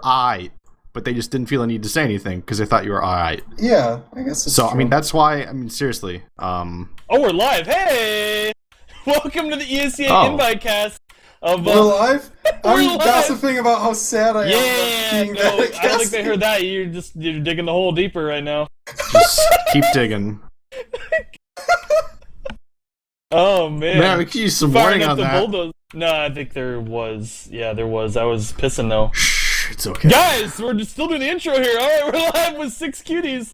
alright, but they just didn't feel the need to say anything because they thought you were alright. Yeah, I guess it's So, true. I mean, that's why, I mean, seriously. Oh, we're live. Hey! Welcome to the ESEA-Invite cast. We're live? I'm live. gossiping about how sad I am. Yeah, being no, that I don't think they heard that. You're digging the hole deeper right now. Just keep digging. Oh, man. Man, we could use some Firing warning up on the that. bulldozer. No, I think there was. Yeah, there was. I was pissing, though. Shh, it's okay. Guys, we're still doing the intro here. All right, we're live with 6cuties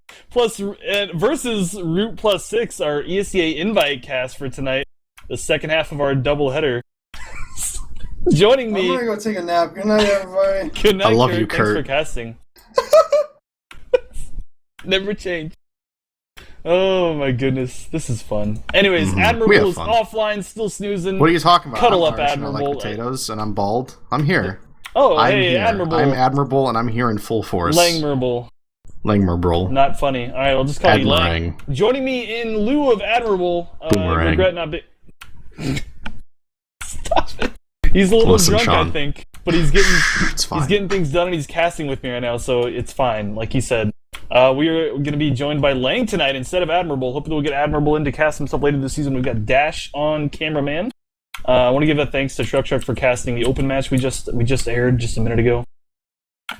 versus Root plus 6, our ESEA-Invite cast for tonight. The second half of our doubleheader. Joining me. I'm gonna go take a nap. Good night, everybody. Good night, I love Kurt. you, Thanks Kurt. for casting. Never change. Oh my goodness, this is fun. Anyways, We Admirable have is fun. offline, still snoozing. What are you talking about? Cuddle I'm up, Irish and I Admirable. like potatoes, and I'm bald. I'm here. Oh, I'm hey, here. Admirable. I'm admirable, and I'm here in full force. Langmerable. Langmerable. Not funny. All right, I'll just call you Lang. Admirang. Joining me in lieu of Admirable. Boomerang. Regret not being. Stop it. He's a little Listen, drunk, Sean. I think, but he's getting It's fine. he's getting things done and he's casting with me right now, so it's fine. Like he said, we are going to be joined by Lang tonight instead of Admirable. Hopefully, we'll get Admirable in to cast himself later this season. We've got Dash on cameraman. I want to give a thanks to Truck for casting the open match we just aired just a minute ago.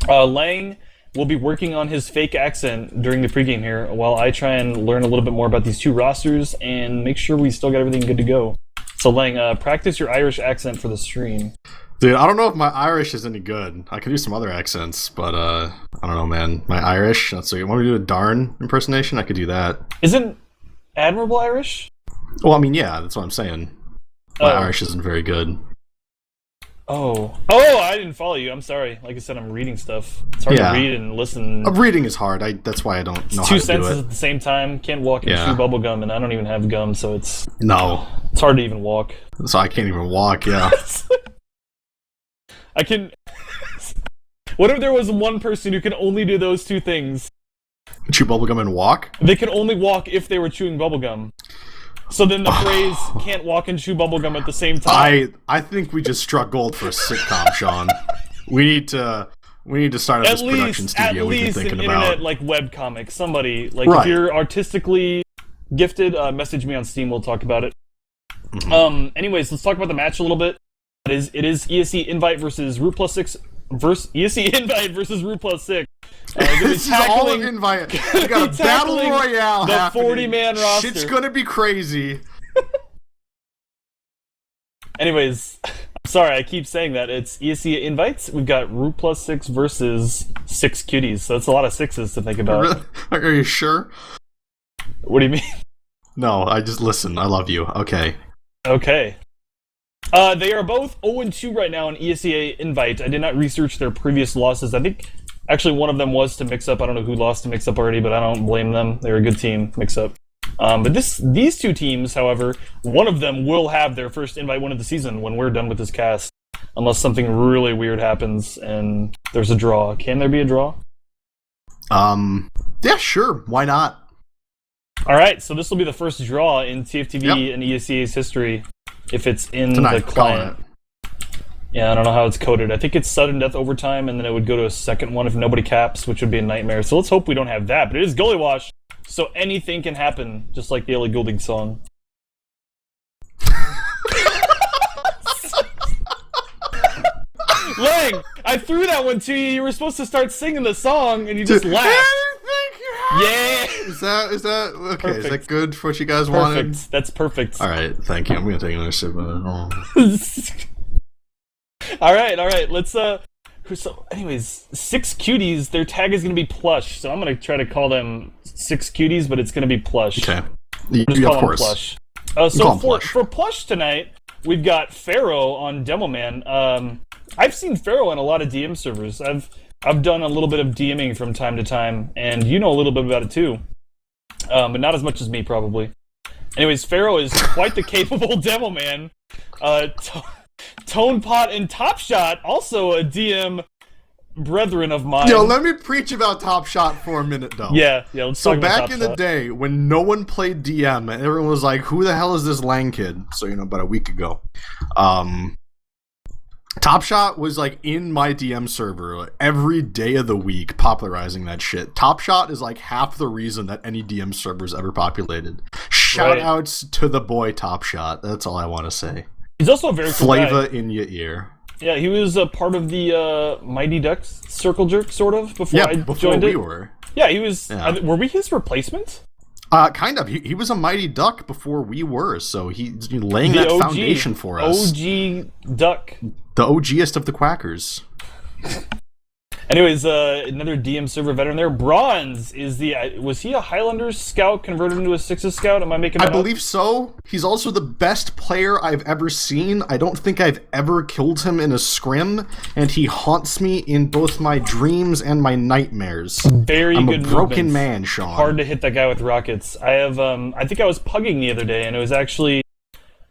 Lang will be working on his fake accent during the pregame here, while I try and learn a little bit more about these two rosters and make sure we still got everything good to go. So Lang, practice your Irish accent for the stream. Dude, I don't know if my Irish is any good. I could do some other accents, but I don't know, man. My Irish. So you want me to do a darn impersonation? I could do that. Isn't Admirable Irish? Well, I mean, yeah, that's what I'm saying. My Oh. Irish isn't very good. Oh, I didn't follow you. I'm sorry. Like I said, I'm reading stuff. It's hard Yeah. to read and listen. Reading is hard. That's why I don't know how Two to do senses it. at the same time. Can't walk and Yeah. chew bubble gum, and I don't even have gum, so it's No. hard to even walk. So I can't even walk, yeah. I can. What if there was one person who can only do those two things? Chew bubblegum and walk? They can only walk if they were chewing bubblegum. So then the phrase "can't walk and chew bubblegum at the same time." I think we just struck gold for a sitcom, Sean. We need to start up At this production least, at studio we've been least thinking an about. internet like webcomic. Somebody like Right. if you're artistically gifted, message me on Steam. We'll talk about it. Mm-hmm. Anyways, let's talk about the match a little bit. It is ESE-Invite versus Root plus 6 versus ESE-Invite versus Root plus 6. This is all of Invite. We got a battle tackling royale the happening. 40-man roster. Shit's gonna be crazy. Anyways, I'm sorry, I keep saying that. It's ESE-Invites. We've got Root plus 6 versus 6cuties. So that's a lot of sixes to think about. Are you sure? What do you mean? No, I just listen. I love you. Okay. Okay. They are both 0-2 right now in ESEA-Invite. I did not research their previous losses. I think actually one of them was to Mix Up. I don't know who lost to Mix Up already, but I don't blame them. They're a good team, Mix Up. But these two teams, however, one of them will have their first invite win of the season when we're done with this cast. Unless something really weird happens and there's a draw. Can there be a draw? Yeah, sure. Why not? Alright, so this will be the first draw in TFTV Yep. and ESEA's history. If it's in Tonight, the client. calling Yeah, I don't know how it's coded. I think it's sudden death overtime, and then it would go to a second one if nobody caps, which would be a nightmare. So let's hope we don't have that. But it is goalie wash, so anything can happen, just like the Ellie Goulding song. Lang, I threw that one to you. You were supposed to start singing the song, and you just laughed. Yeah. Is that okay? Perfect. Is that good for what you guys wanted? Perfect. That's perfect. All right, thank you. I'm gonna take another sip of it. all right. Let's So, anyways, 6cuties. Their tag is gonna be plush, so I'm gonna try to call them 6cuties, but it's gonna be plush. Okay. Just Yeah, call of them course. plush. call So them plush. for plush tonight, we've got Pharaoh on Demoman. I've seen Pharaoh in a lot of DM servers. I've done a little bit of DMing from time to time, and you know a little bit about it too, but not as much as me probably. Anyways, Pharaoh is quite the capable Demoman. Tone Pot and Top Shot, also a DM brethren of mine. Yo, let me preach about Top Shot for a minute, though. Yeah. Let's So talk about back Top in Shot. the day, when no one played DM, and everyone was like, "Who the hell is this Lange kid?" So about a week ago, Top Shot was like in my DM server like, every day of the week, popularizing that shit. Top Shot is like half the reason that any DM server's ever populated. Shout outs to the boy Top Shot. That's all I want to say. He's also a very cool Flavor guy. in your ear. Yeah, he was a part of the Mighty Ducks circle jerk, sort of, before I joined it. Were. Yeah, he was. Yeah. Were we his replacement? Kind of. He was a Mighty Duck before we were, so he's laying that foundation for us. OG Duck. The OGest of the Quackers. Anyways, another DM server veteran there. Bronze is the... was he a Highlanders scout converted into a Sixes scout? Am I making that up? I believe so. He's also the best player I've ever seen. I don't think I've ever killed him in a scrim, and he haunts me in both my dreams and my nightmares. Very I'm good a broken movements. man, Sean. Hard to hit that guy with rockets. I have... I think I was pugging the other day, and it was actually...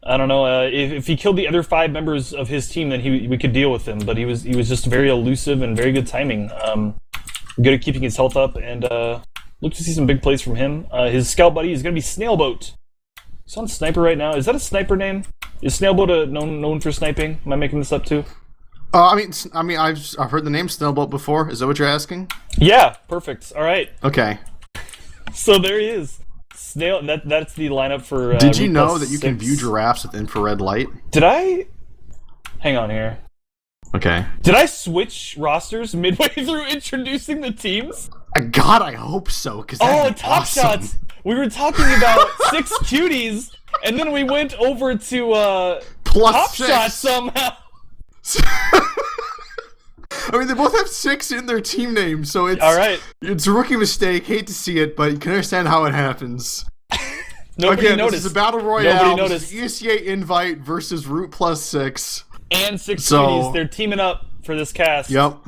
I don't know. If he killed the other 5 members of his team, then we could deal with him. But he was just very elusive and very good timing. Good at keeping his health up, and look to see some big plays from him. His scout buddy is going to be Snailboat. He's on Sniper right now. Is that a sniper name? Is Snailboat known for sniping? Am I making this up too? I mean, I've heard the name Snailboat before. Is that what you're asking? Yeah, perfect. All right. Okay. So there he is. That's the lineup for. Did you know that you 6. can view giraffes with infrared light? Did I? Hang on here. Okay. Did I switch rosters midway through introducing the teams? God, I hope so. Because Top Shots. We were talking about 6cuties, and then we went over to Plus Top 6. Shot somehow. I mean, they both have 6 in their team names, so it's all right. It's a rookie mistake. Hate to see it, but you can understand how it happens. Nobody Again, noticed. This is a battle royale. Nobody noticed. This is ESEA-Invite versus Root plus 6. And 6cuties. They're teaming up for this cast. Yep.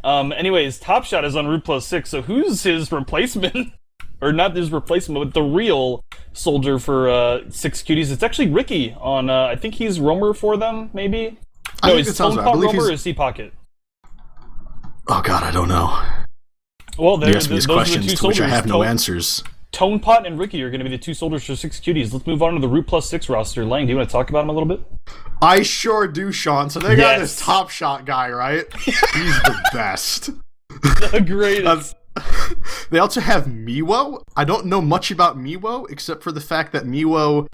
Anyways, Top Shot is on Root plus 6, so who's his replacement? Or not his replacement, but the real soldier for 6cuties. It's actually Ricky on, I think he's Roamer for them, maybe? No, he's Tone Pot Roamer or is he Pocket? Oh god, I don't know. Well, you ask me these those questions are the two to which soldiers. I have no answers. Tone Pot and Ricky are going to be the 2 soldiers for 6cuties. Let's move on to the Root plus 6 roster. Lang, do you want to talk about him a little bit? I sure do, Sean. So they got this Top Shot guy, right? He's the best. The greatest. They also have Miwo. I don't know much about Miwo, except for the fact that Miwo,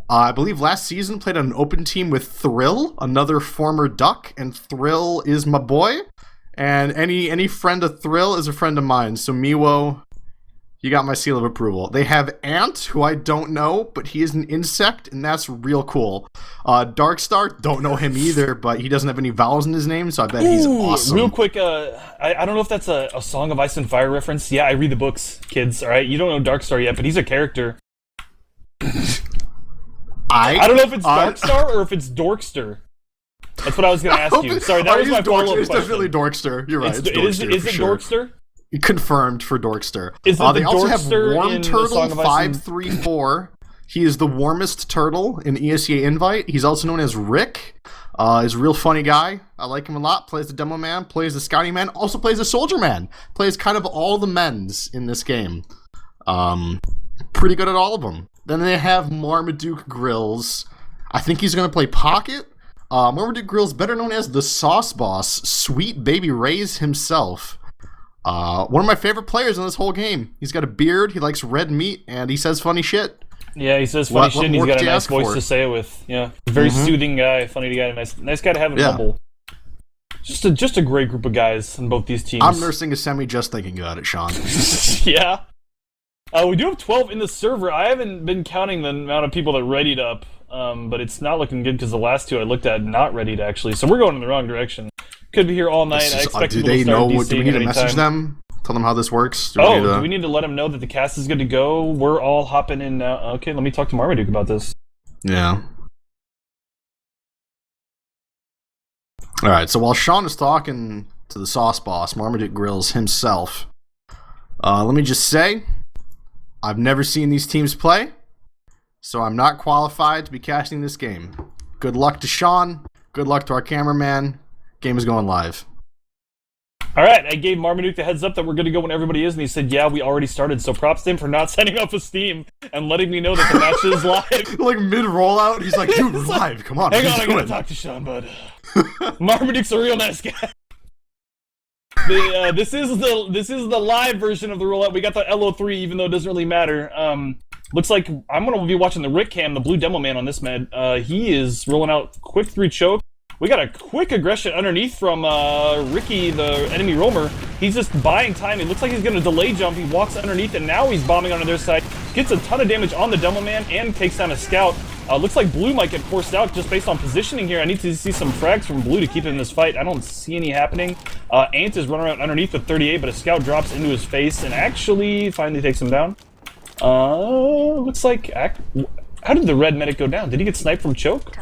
I believe last season, played on an open team with Thrill, another former Duck, and Thrill is my boy. And any friend of Thrill is a friend of mine. So Miwo, you got my seal of approval. They have Ant, who I don't know, but he is an insect, and that's real cool. Darkstar, don't know him either, but he doesn't have any vowels in his name, so I bet he's awesome. Real quick, I don't know if that's a Song of Ice and Fire reference. Yeah, I read the books, kids, alright? You don't know Darkstar yet, but he's a character. I don't know if it's Darkstar or if it's Dorkster. That's what I was going to ask you. Sorry, that was my follow-up question. It's definitely Dorkster. You're right. It's Dorkster, is it sure. Dorkster? Confirmed for Dorkster. Is it they also have Dorkster Warm Turtle 534. He is the warmest turtle in ESEA-Invite. He's also known as Rick. He's a real funny guy. I like him a lot. Plays the Demo Man, plays the Scouting Man, also plays the Soldier Man. Plays kind of all the men's in this game. Pretty good at all of them. Then they have Marmaduke Grills. I think he's going to play Pocket. Marmaduke Grills, better known as the Sauce Boss, Sweet Baby Ray's himself. One of my favorite players in this whole game. He's got a beard, he likes red meat, and he says funny shit. Yeah, he says funny shit, and he's got a nice voice to say it with. Yeah, very soothing guy, funny guy, nice guy to have in Humble. Just a great group of guys on both these teams. I'm nursing a semi just thinking about it, Sean. Yeah. We do have 12 in the server. I haven't been counting the amount of people that readied up, but it's not looking good because the last 2 I looked at not readied actually. So we're going in the wrong direction. Could be here all night. I expect people to start DCing. Do we need to message them? Tell them how this works? Do we need to let them know that the cast is good to go? We're all hopping in now. Okay, let me talk to Marmaduke about this. Yeah. Alright, so while Sean is talking to the Sauce Boss, Marmaduke Grills himself, let me just say, I've never seen these teams play, so I'm not qualified to be casting this game. Good luck to Sean. Good luck to our cameraman. Game is going live. All right, I gave Marmaduke the heads up that we're going to go when everybody is, and he said, yeah, we already started. So props to him for not setting up a Steam and letting me know that the match is live. Like mid-rollout, he's like, dude, we're live, come on. Hang on, I gotta talk to Seanbud. Marmaduke's a real nice guy. This is the live version of the rollout. We got the LO3, even though it doesn't really matter. Looks like I'm going to be watching the Rick Cam, the blue demo man on this med. He is rolling out quick 3 choke. We got a quick aggression underneath from Ricky, the enemy roamer. He's just buying time. It looks like he's going to delay jump. He walks underneath, and now he's bombing on their side. Gets a ton of damage on the demo man and takes down a scout. Looks like blue might get forced out just based on positioning here. I need to see some frags from blue to keep him in this fight. I don't see any happening. Ant is running around underneath with 38, but a scout drops into his face and actually finally takes him down. Looks like... How did the red medic go down? Did he get sniped from choke?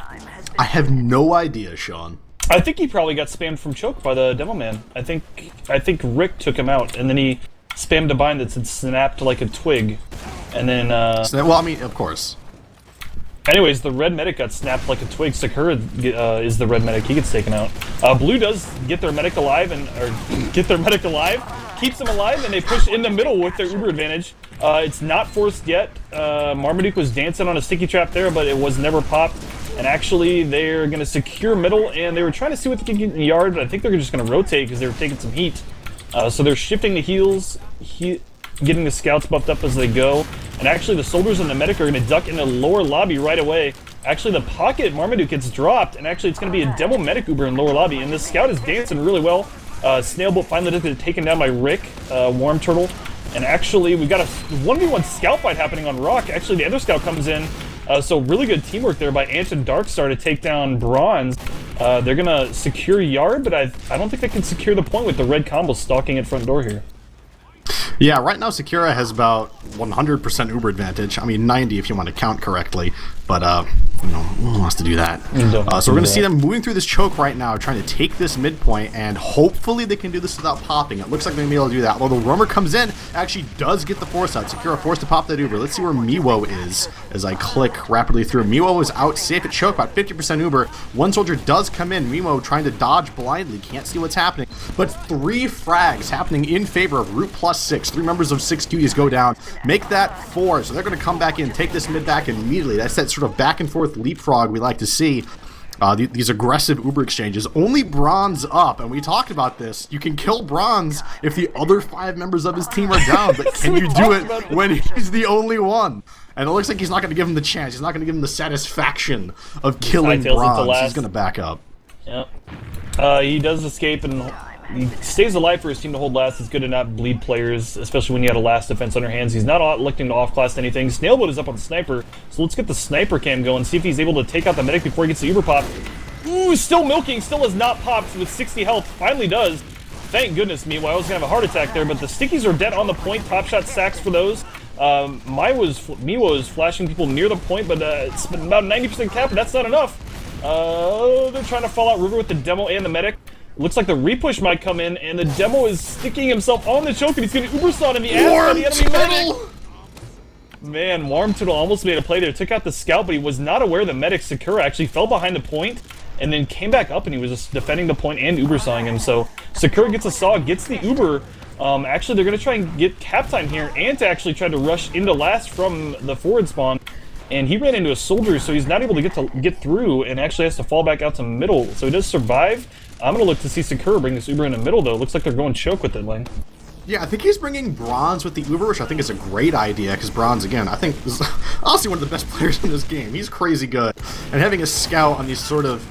I have no idea, Sean. I think he probably got spammed from choke by the demo man. I think Rick took him out, and then he spammed a bind that said snapped like a twig, and then Well, I mean, of course. Anyways, the red medic got snapped like a twig. Sakura is the red medic. He gets taken out. Blue does get their medic alive keeps him alive, and they push in the middle with their uber advantage. It's not forced yet. Marmaduke was dancing on a sticky trap there, but it was never popped. And actually, they're going to secure middle, and they were trying to see what they can get in the yard, but I think they're just going to rotate because they were taking some heat. So they're shifting the heals, getting the scouts buffed up as they go. And actually, the soldiers and the medic are going to duck into the lower lobby right away. Actually, the pocket Marmaduke gets dropped, and actually it's going to be a demo medic uber in lower lobby. And this scout is dancing really well. Snailbolt finally does get taken down by Rick, Warm Turtle. And actually, we've got a 1v1 scout fight happening on Rock. Actually, the other scout comes in. So really good teamwork there by Ant and Darkstar to take down Bronze. They're going to secure yard, but I don't think they can secure the point with the red combo stalking at front door here. Yeah, right now Sakura has about 100% uber advantage. I mean, 90 if you want to count correctly. But, you know, who wants to do that? So we're going to see them moving through this choke right now, trying to take this midpoint, and hopefully they can do this without popping. It looks like they're going to be able to do that. Although the roamer comes in, actually does get the force out. Sakura forced to pop that uber. Let's see where Miwo is as I click rapidly through. Miwo is out safe at choke, about 50% uber. One soldier does come in. Miwo trying to dodge blindly. Can't see what's happening. But 3 frags happening in favor of Root plus 6. 3 members of 6cuties go down. Make that 4. So they're going to come back in, take this mid back immediately. That's that sort of back and forth leapfrog we like to see. These aggressive uber exchanges. Only Bronze up, and we talked about this. You can kill Bronze if the other 5 members of his team are down, but can you do it when he's the only one? And it looks like he's not going to give him the chance. He's not going to give him the satisfaction of killing Bronze. He's going to back up. Yep. He does escape, and he stays alive for his team to hold last. It's good to not bleed players, especially when you had a last defense on your hands. He's not electing to off-class anything. Snailboat is up on Sniper, so let's get the Sniper cam going, see if he's able to take out the medic before he gets the uber pop. Ooh, still milking, still has not popped with 60 health. Finally does. Thank goodness, meanwhile. I was going to have a heart attack there, but the stickies are dead on the point. Pop shot sacks for those. Miwo is flashing people near the point, but it's about 90% cap, but that's not enough. They're trying to fall out river with the demo and the medic. Looks like the repush might come in, and the demo is sticking himself on the choke, and he's getting uber-sawed in the ass by the enemy medic. Man, Warm Turtle almost made a play there. Took out the scout, but he was not aware that medic Sakura actually fell behind the point, and then came back up, and he was just defending the point and uber-sawing him. So Sakura gets a saw, gets the uber. Actually, they're going to try and get cap time here. Ant actually tried to rush into last from the forward spawn, and he ran into a soldier, so he's not able to get through, and actually has to fall back out to middle. So he does survive. I'm going to look to see Sakura bring this uber in the middle, though. Looks like they're going choke with it, Lane. Yeah, I think he's bringing Bronze with the uber, which I think is a great idea, because Bronze, again, I think is honestly one of the best players in this game. He's crazy good. And having a scout on these sort of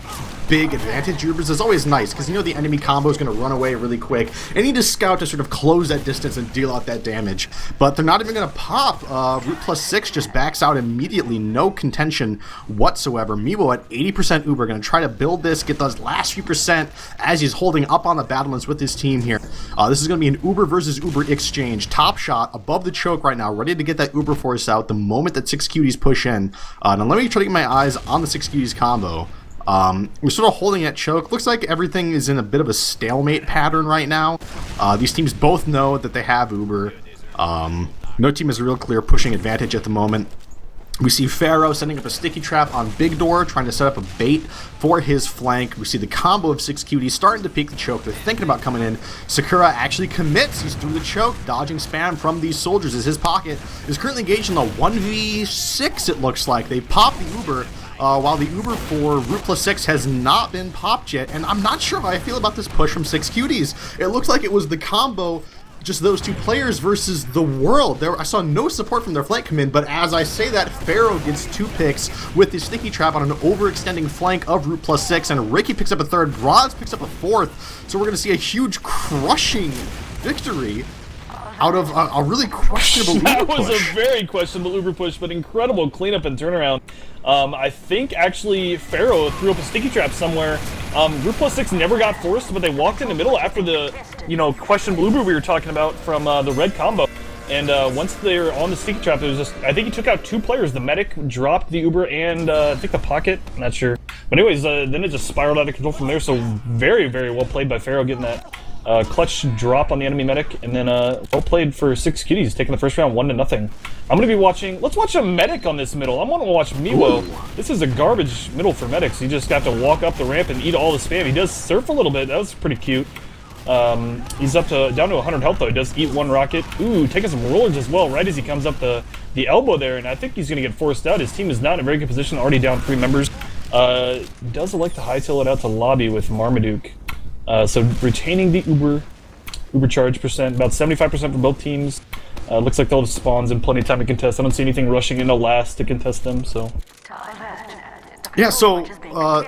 big advantage ubers is always nice, because you know the enemy combo is going to run away really quick, and you need a scout to sort of close that distance and deal out that damage. But they're not even going to pop. Root plus 6 just backs out immediately, no contention whatsoever. Miwo at 80% uber, going to try to build this, get those last few percent as he's holding up on the battlements with his team here. This is going to be an uber versus uber exchange. Top shot above the choke right now, ready to get that uber force out the moment that 6cuties push in. Now let me try to get my eyes on the 6cuties combo. We're sort of holding at choke. Looks like everything is in a bit of a stalemate pattern right now. These teams both know that they have uber. No team has a real clear pushing advantage at the moment. We see Pharaoh setting up a sticky trap on Big Door, trying to set up a bait for his flank. We see the combo of 6cuties starting to peek the choke. They're thinking about coming in. Sakura actually commits. He's through the choke, dodging spam from these soldiers as his pocket is currently engaged in the 1v6, it looks like. They pop the Uber, while the Uber for Root plus 6 has not been popped yet. And I'm not sure how I feel about this push from 6cuties. It looks like it was the combo, just those two players versus the world. I saw no support from their flank come in, but as I say that, Pharaoh gets 2 picks with the sticky trap on an overextending flank of Root plus 6, and Ricky picks up a 3rd, Braz picks up a 4th, so we're going to see a huge crushing victory out of a really questionable Uber push. That was a very questionable Uber push, but incredible cleanup and turnaround. I think actually Pharaoh threw up a sticky trap somewhere. Root plus 6 never got forced, but they walked in the middle after the, questionable Uber we were talking about from the red combo. And once they were on the sticky trap, it was just, I think he took out 2 players. The medic dropped the Uber and I think the pocket, I'm not sure. But anyways, then it just spiraled out of control from there. So very, very well played by Pharaoh getting that clutch drop on the enemy medic, and then well played for 6cuties, taking the first round 1-0. I'm going to be watching, let's watch a medic on this middle. I'm going to watch Miwo. Ooh. This is a garbage middle for medics. You just got to walk up the ramp and eat all the spam. He does surf a little bit, that was pretty cute. He's down to 100 health though. He does eat 1 rocket. Ooh, taking some rollers as well, right as he comes up the elbow there, and I think he's going to get forced out. His team is not in a very good position, already down 3 members. Does like to hightail it out to lobby with Marmaduke. So retaining the Uber charge percent, about 75% for both teams. Looks like they'll have spawns and plenty of time to contest. I don't see anything rushing into last to contest them, so. Yeah, so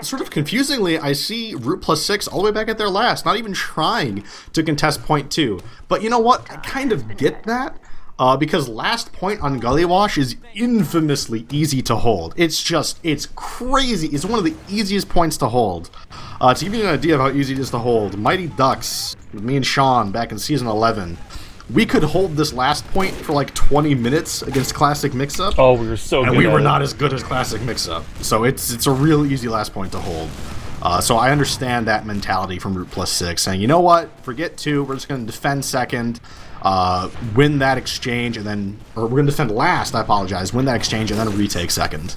sort of confusingly, I see Root plus 6 all the way back at their last, not even trying to contest point 2. But you know what? I kind of get that. Because last point on Gully Wash is infamously easy to hold. It's crazy. It's one of the easiest points to hold. To give you an idea of how easy it is to hold, Mighty Ducks, with me and Sean back in Season 11, we could hold this last point for like 20 minutes against Classic Mix-Up. Oh, we were so good. And we were not as good as Classic Mix-Up. So it's a real easy last point to hold. So I understand that mentality from Root plus 6, saying, you know what, forget 2, we're just going to defend second, win that exchange, and then, or we're going to defend last, I apologize, win that exchange, and then retake second.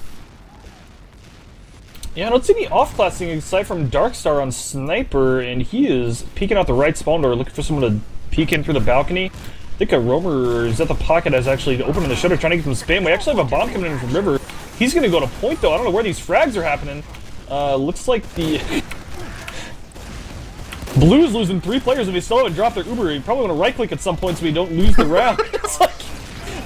Yeah, I don't see any off-classing aside from Darkstar on Sniper, and he is peeking out the right spawn door, looking for someone to peek in through the balcony. I think a roamer is at the pocket, is actually opening the shutter, trying to get some spam. We actually have a bomb coming in from River. He's going to go to point, though. I don't know where these frags are happening. Looks like the Blues losing 3 players if they still haven't dropped their Uber. You probably want to right-click at some point so we don't lose the round. It's like,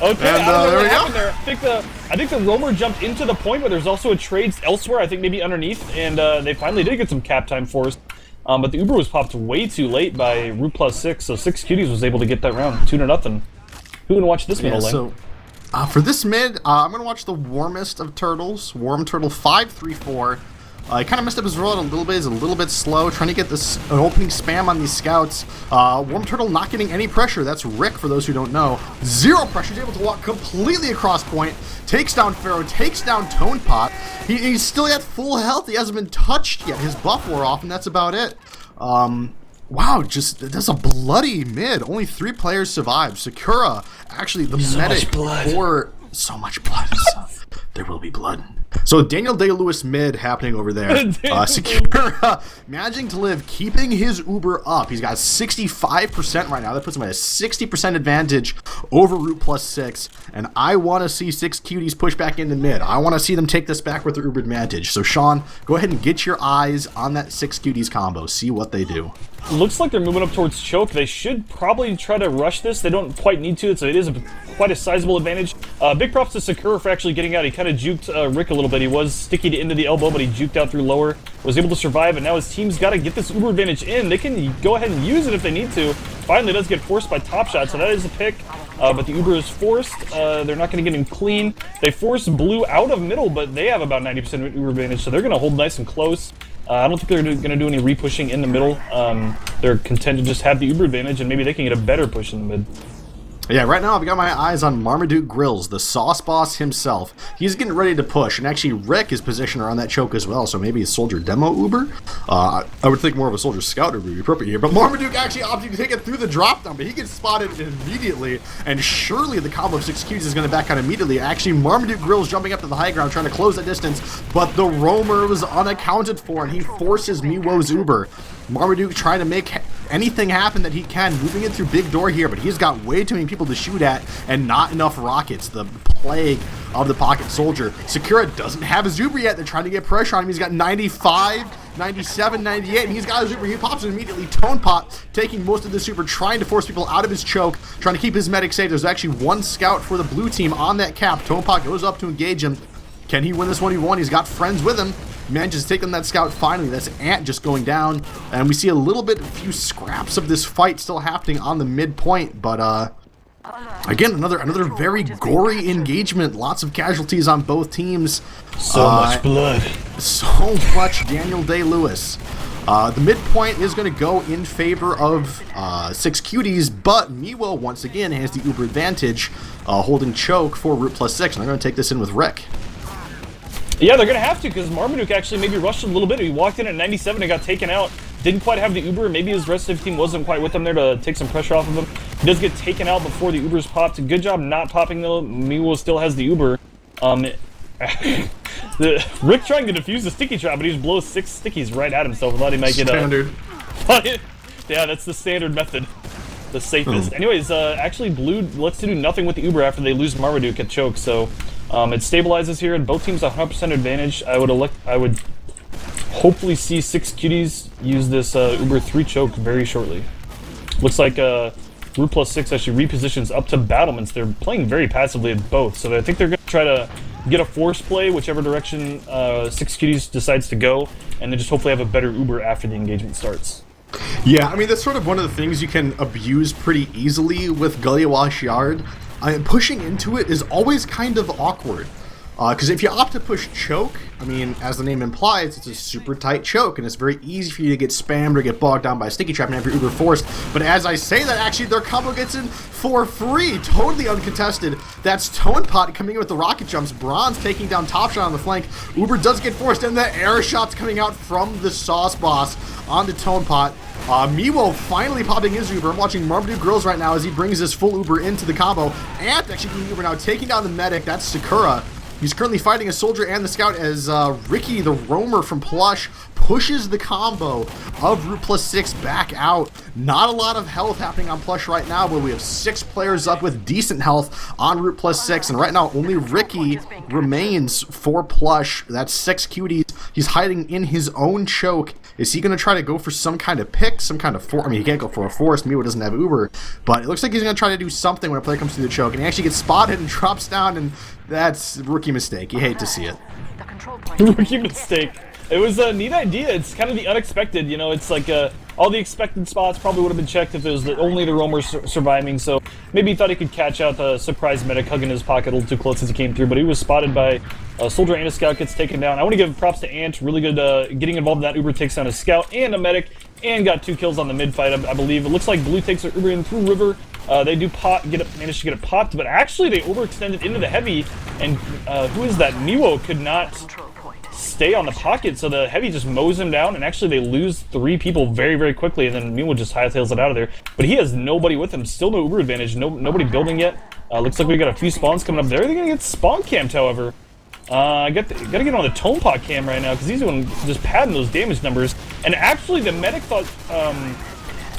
okay, and, I don't know there what we happened go. there. I think the roamer jumped into the point, but there's also a trade elsewhere, I think maybe underneath, and they finally did get some cap time forced. But the Uber was popped way too late by Root plus 6, so 6cuties was able to get that round 2-0. Who would watch this middle lane? So, for this mid, I'm going to watch the warmest of turtles, Warm Turtle 534. He kind of messed up his roll a little bit. He's a little bit slow, trying to get this an opening spam on these scouts. Warm Turtle not getting any pressure. That's Rick, for those who don't know. 0 pressure. He's able to walk completely across point. Takes down Pharaoh, takes down Tone Pot. He's still at full health. He hasn't been touched yet. His buff wore off, and that's about it. Wow, that's a bloody mid. Only 3 players survived. Sakura, actually, the medic for so much blood. There will be blood. So Daniel Day-Lewis mid happening over there. Sakura managing to live, keeping his Uber up. He's got 65% right now. That puts him at a 60% advantage over Root plus 6. And I want to see 6cuties push back into mid. I want to see them take this back with their Uber advantage. So Sean, go ahead and get your eyes on that 6cuties combo. See what they do. Looks like they're moving up towards choke. They should probably try to rush this. They don't quite need to, so it is quite a sizable advantage. Big props to Sakura for actually getting out. He kind of juked Rick a little bit. He was sticky to into the elbow, but he juked out through lower. Was able to survive, and now his team's got to get this Uber advantage in. They can go ahead and use it if they need to. Finally, does get forced by Top Shot, so that is a pick. But the Uber is forced. They're not going to get him clean. They force Blue out of middle, but they have about 90% Uber advantage, so they're going to hold nice and close. I don't think they're going to do any re-pushing in the middle. They're content to just have the Uber advantage, and maybe they can get a better push in the mid. Yeah, right now I've got my eyes on Marmaduke Grills, the sauce boss himself. He's getting ready to push, and actually Rick is positioned around that choke as well, so maybe a Soldier Demo Uber? I would think more of a Soldier Scout Uber would be appropriate here, but Marmaduke actually opting to take it through the drop down, but he gets spotted immediately, and surely the combo of 6cuties is going to back out immediately. Actually, Marmaduke Grills jumping up to the high ground, trying to close that distance, but the roamer was unaccounted for, and he forces Miwo's Uber. Marmaduke trying to make anything happen that he can, moving in through big door here, but he's got way too many people to shoot at and not enough rockets. The plague of the pocket soldier. Sakura doesn't have his Uber yet. They're trying to get pressure on him. He's got 95, 97, 98, and he's got his Uber. He pops it immediately. Tone Pot taking most of the Uber, trying to force people out of his choke, trying to keep his medic safe. There's actually one scout for the blue team on that cap. Tone Pot goes up to engage him. Can he win this 1v1? He's got friends with him. Manages to take on that scout finally. That's Ant just going down. And we see a few scraps of this fight still happening on the midpoint. But again, another very gory engagement. Lots of casualties on both teams. So much blood. So much Daniel Day-Lewis. The midpoint is going to go in favor of 6cuties, but Miwo once again has the Uber advantage, holding choke for Root +6. And they're going to take this in with Rick. Yeah, they're going to have to, because Marmaduke actually maybe rushed a little bit. He walked in at 97 and got taken out. Didn't quite have the Uber. Maybe his rest of the team wasn't quite with him there to take some pressure off of him. He does get taken out before the Uber's popped. Good job not popping, though. Miwo still has the Uber. Rick trying to defuse the sticky trap, but he just blows 6 stickies right at himself and thought he might get Standard. Yeah, that's the standard method. The safest. Anyways, actually Blue lets to do nothing with the Uber after they lose Marmaduke at choke, so it stabilizes here, and both teams 100% advantage. I would hopefully see 6cuties use this Uber 3 choke very shortly. Looks like Root +6 actually repositions up to battlements. They're playing very passively at both, so I think they're going to try to get a force play whichever direction 6cuties decides to go, and then just hopefully have a better Uber after the engagement starts. Yeah, I mean, that's sort of one of the things you can abuse pretty easily with Gulyawash Yard. Pushing into it is always kind of awkward. Because if you opt to push choke, I mean, as the name implies, it's a super tight choke, and it's very easy for you to get spammed or get bogged down by a sticky trap and have your Uber forced. But as I say that, actually, their combo gets in for free, totally uncontested. That's Tone Pot coming in with the rocket jumps. Bronze taking down Top Shot on the flank. Uber does get forced, and the air shots coming out from the Sauce Boss onto Tone Pot. Miwo finally popping his Uber. I'm watching Marmaduke Grills right now as he brings his full Uber into the combo. Ant actually getting Uber now, taking down the medic. That's Sakura. He's currently fighting a soldier and the scout as Ricky, the roamer from Plush, pushes the combo of Root +6 back out. Not a lot of health happening on Plush right now, but we have 6 players up with decent health on Root +6, and right now only Ricky remains for Plush. That's 6cuties. He's hiding in his own choke. Is he going to try to go for some kind of pick, some kind of force? I mean, he can't go for a force. Miwo doesn't have Uber, but it looks like he's going to try to do something when a player comes through the choke, and he actually gets spotted and drops down, and that's a rookie mistake. You hate to see it. Rookie mistake. It was a neat idea. It's kind of the unexpected, you know. It's like all the expected spots probably would have been checked if it was only the roamer surviving. So maybe he thought he could catch out the surprise medic hugging his pocket a little too close as he came through. But he was spotted by a soldier and a scout, gets taken down. I want to give props to Ant. Really good getting involved in that Uber, takes down a scout and a medic, and got 2 kills on the mid fight. I believe it looks like Blue takes their Uber in through river. They do manage to get it popped, but actually they overextended into the heavy, and who is that? Miwo could not stay on the pocket, so the heavy just mows him down, and actually they lose 3 people very, very quickly, and then Miwo just hightails it out of there. But he has nobody with him, still no Uber advantage, nobody building yet. Looks like we got a few spawns coming up there. They're gonna get spawn camped, however. Gotta get on the Tone Pot cam right now, because he's doing just padding those damage numbers. And actually the medic thought,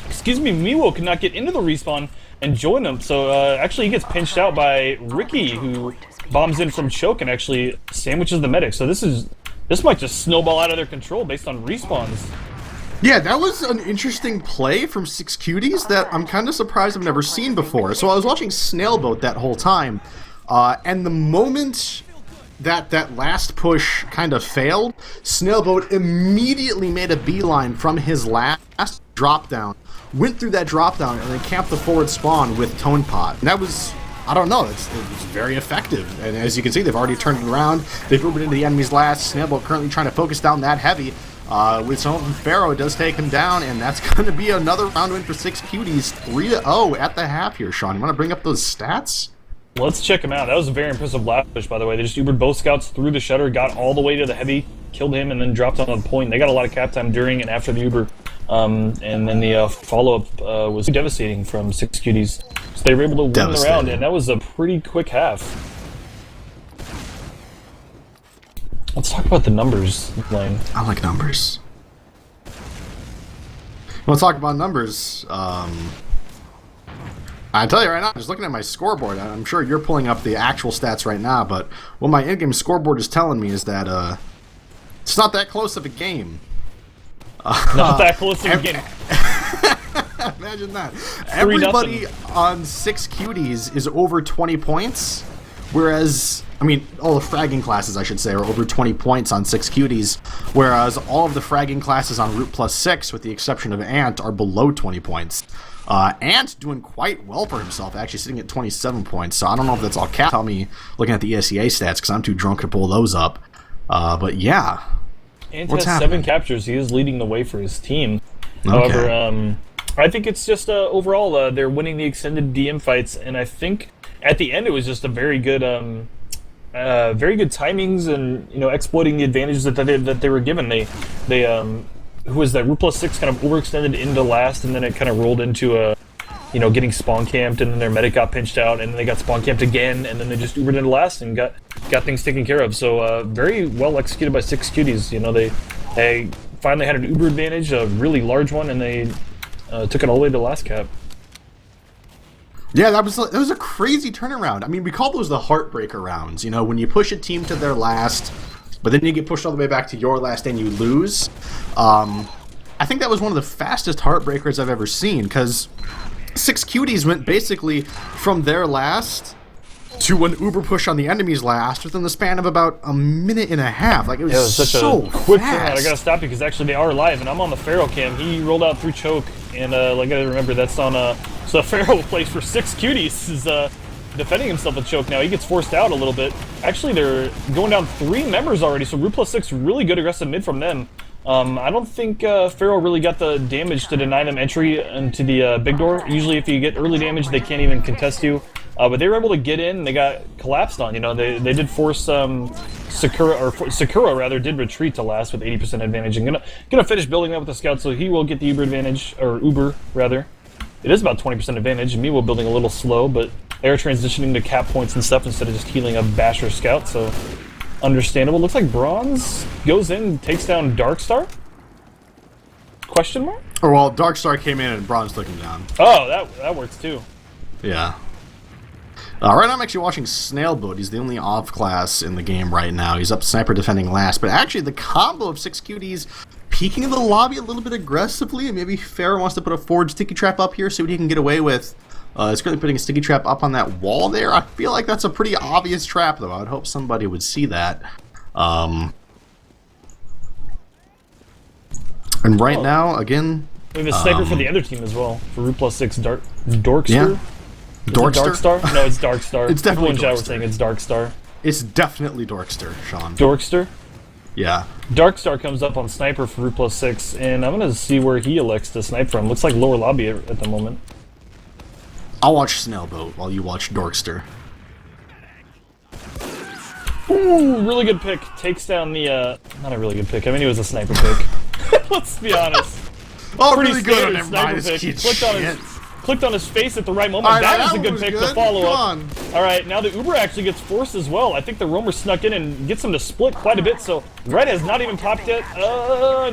Miwo could not get into the respawn and join him, so actually he gets pinched out by Ricky, who bombs in from choke and actually sandwiches the medic. So this might just snowball out of their control based on respawns. Yeah, that was an interesting play from 6cuties that I'm kind of surprised I've never seen before. So I was watching Snailboat that whole time, and the moment that last push kind of failed, Snailboat immediately made a beeline from his last drop down, went through that drop down, and then camped the forward spawn with Tone Pot. And that was, I don't know, it was very effective. And as you can see, they've already turned it around. They've moved into the enemy's last. Snailboat currently trying to focus down that heavy. With some open Pharaoh does take him down, and that's going to be another round win for 6cuties. 3-0 at the half here, Sean. You want to bring up those stats? Let's check him out. That was a very impressive last push, by the way. They just Ubered both scouts through the shutter, got all the way to the heavy, killed him, and then dropped on the point. They got a lot of cap time during and after the Uber. And then the follow-up was devastating from 6cuties. So they were able to win the round, and that was a pretty quick half. Let's talk about the numbers, Lane. I like numbers. We'll talk about numbers. I tell you right now, just looking at my scoreboard, I'm sure you're pulling up the actual stats right now, but what my in-game scoreboard is telling me is that it's not that close of a game. Not that close of a game. Imagine that. Everybody on 6cuties is over 20 points, whereas, I mean, all the fragging classes, I should say, are over 20 points on 6cuties, whereas all of the fragging classes on Root plus 6, with the exception of Ant, are below 20 points. Ant doing quite well for himself, actually sitting at 27 points, so I don't know if that's all cap. Tell me, looking at the ESEA stats, because I'm too drunk to pull those up. But yeah. Ant has 7 captures. He is leading the way for his team. Okay. However, I think it's just overall they're winning the extended DM fights, and I think at the end it was just a very good timings and exploiting the advantages that they were given. They who was that? Root plus 6 kind of overextended into last, and then it kind of rolled into getting spawn camped, and then their medic got pinched out, and then they got spawn camped again, and then they just Ubered into last and got things taken care of. So very well executed by 6cuties. They finally had an Uber advantage, a really large one, and they took it all the way to last cap. Yeah, that was a crazy turnaround. I mean, we call those the heartbreaker rounds. When you push a team to their last, but then you get pushed all the way back to your last and you lose. I think that was one of the fastest heartbreakers I've ever seen, because 6cuties went basically from their last to an Uber push on the enemy's last within the span of about a minute and a half. Like, it was such so a quick fast. turnaround. I gotta stop you because actually they are live, and I'm on the Pharaoh cam. He rolled out through choke, and I gotta remember that's on so Pharaoh plays for 6cuties is defending himself with choke now. He gets forced out a little bit. Actually, they're going down 3 members already, so Root plus 6 really good aggressive mid from them. I don't think Pharaoh really got the damage to deny them entry into the big door. Usually if you get early damage, they can't even contest you. But they were able to get in, and they got collapsed on. They did force Sakura rather did retreat to last with 80% advantage. And gonna finish building that with the scout, so he will get the Uber advantage, or Uber rather. It is about 20% advantage. Me will building a little slow, but they are transitioning to cap points and stuff instead of just healing a Basher scout, so understandable. Looks like Bronze goes in, takes down Darkstar? Question mark? Or, well, Darkstar came in and Bronze took him down. Oh, that works too. Yeah. Right now I'm actually watching Seanbud. He's the only off class in the game right now. He's up sniper defending last. But actually the combo of 6cuties peeking in the lobby a little bit aggressively, and maybe Pharaoh wants to put a forward sticky trap up here, see what he can get away with. He's currently putting a sticky trap up on that wall there. I feel like that's a pretty obvious trap, though. I would hope somebody would see that. And right now, again... We have a sniper for the other team as well, for Root plus 6 Dorkster. Yeah. Darkstar? No, it's Darkstar. It's definitely People in chat were saying it's Darkstar. It's definitely Dorkster, Sean. Dorkster? Yeah. Darkstar comes up on sniper for Root plus 6, and I'm going to see where he elects to snipe from. Looks like lower lobby at the moment. I'll watch Seanbud while you watch Dorkster. Ooh, really good pick. Takes down the, not a really good pick. I mean, it was a sniper pick. Let's be honest. Oh, pretty really good on standard him. sniper pick. Clicked on his face at the right moment. Right, that is a good pick to follow up. on. Alright, now the Uber actually gets forced as well. I think the Roamer snuck in and gets him to split quite a bit, so Red has not even popped yet.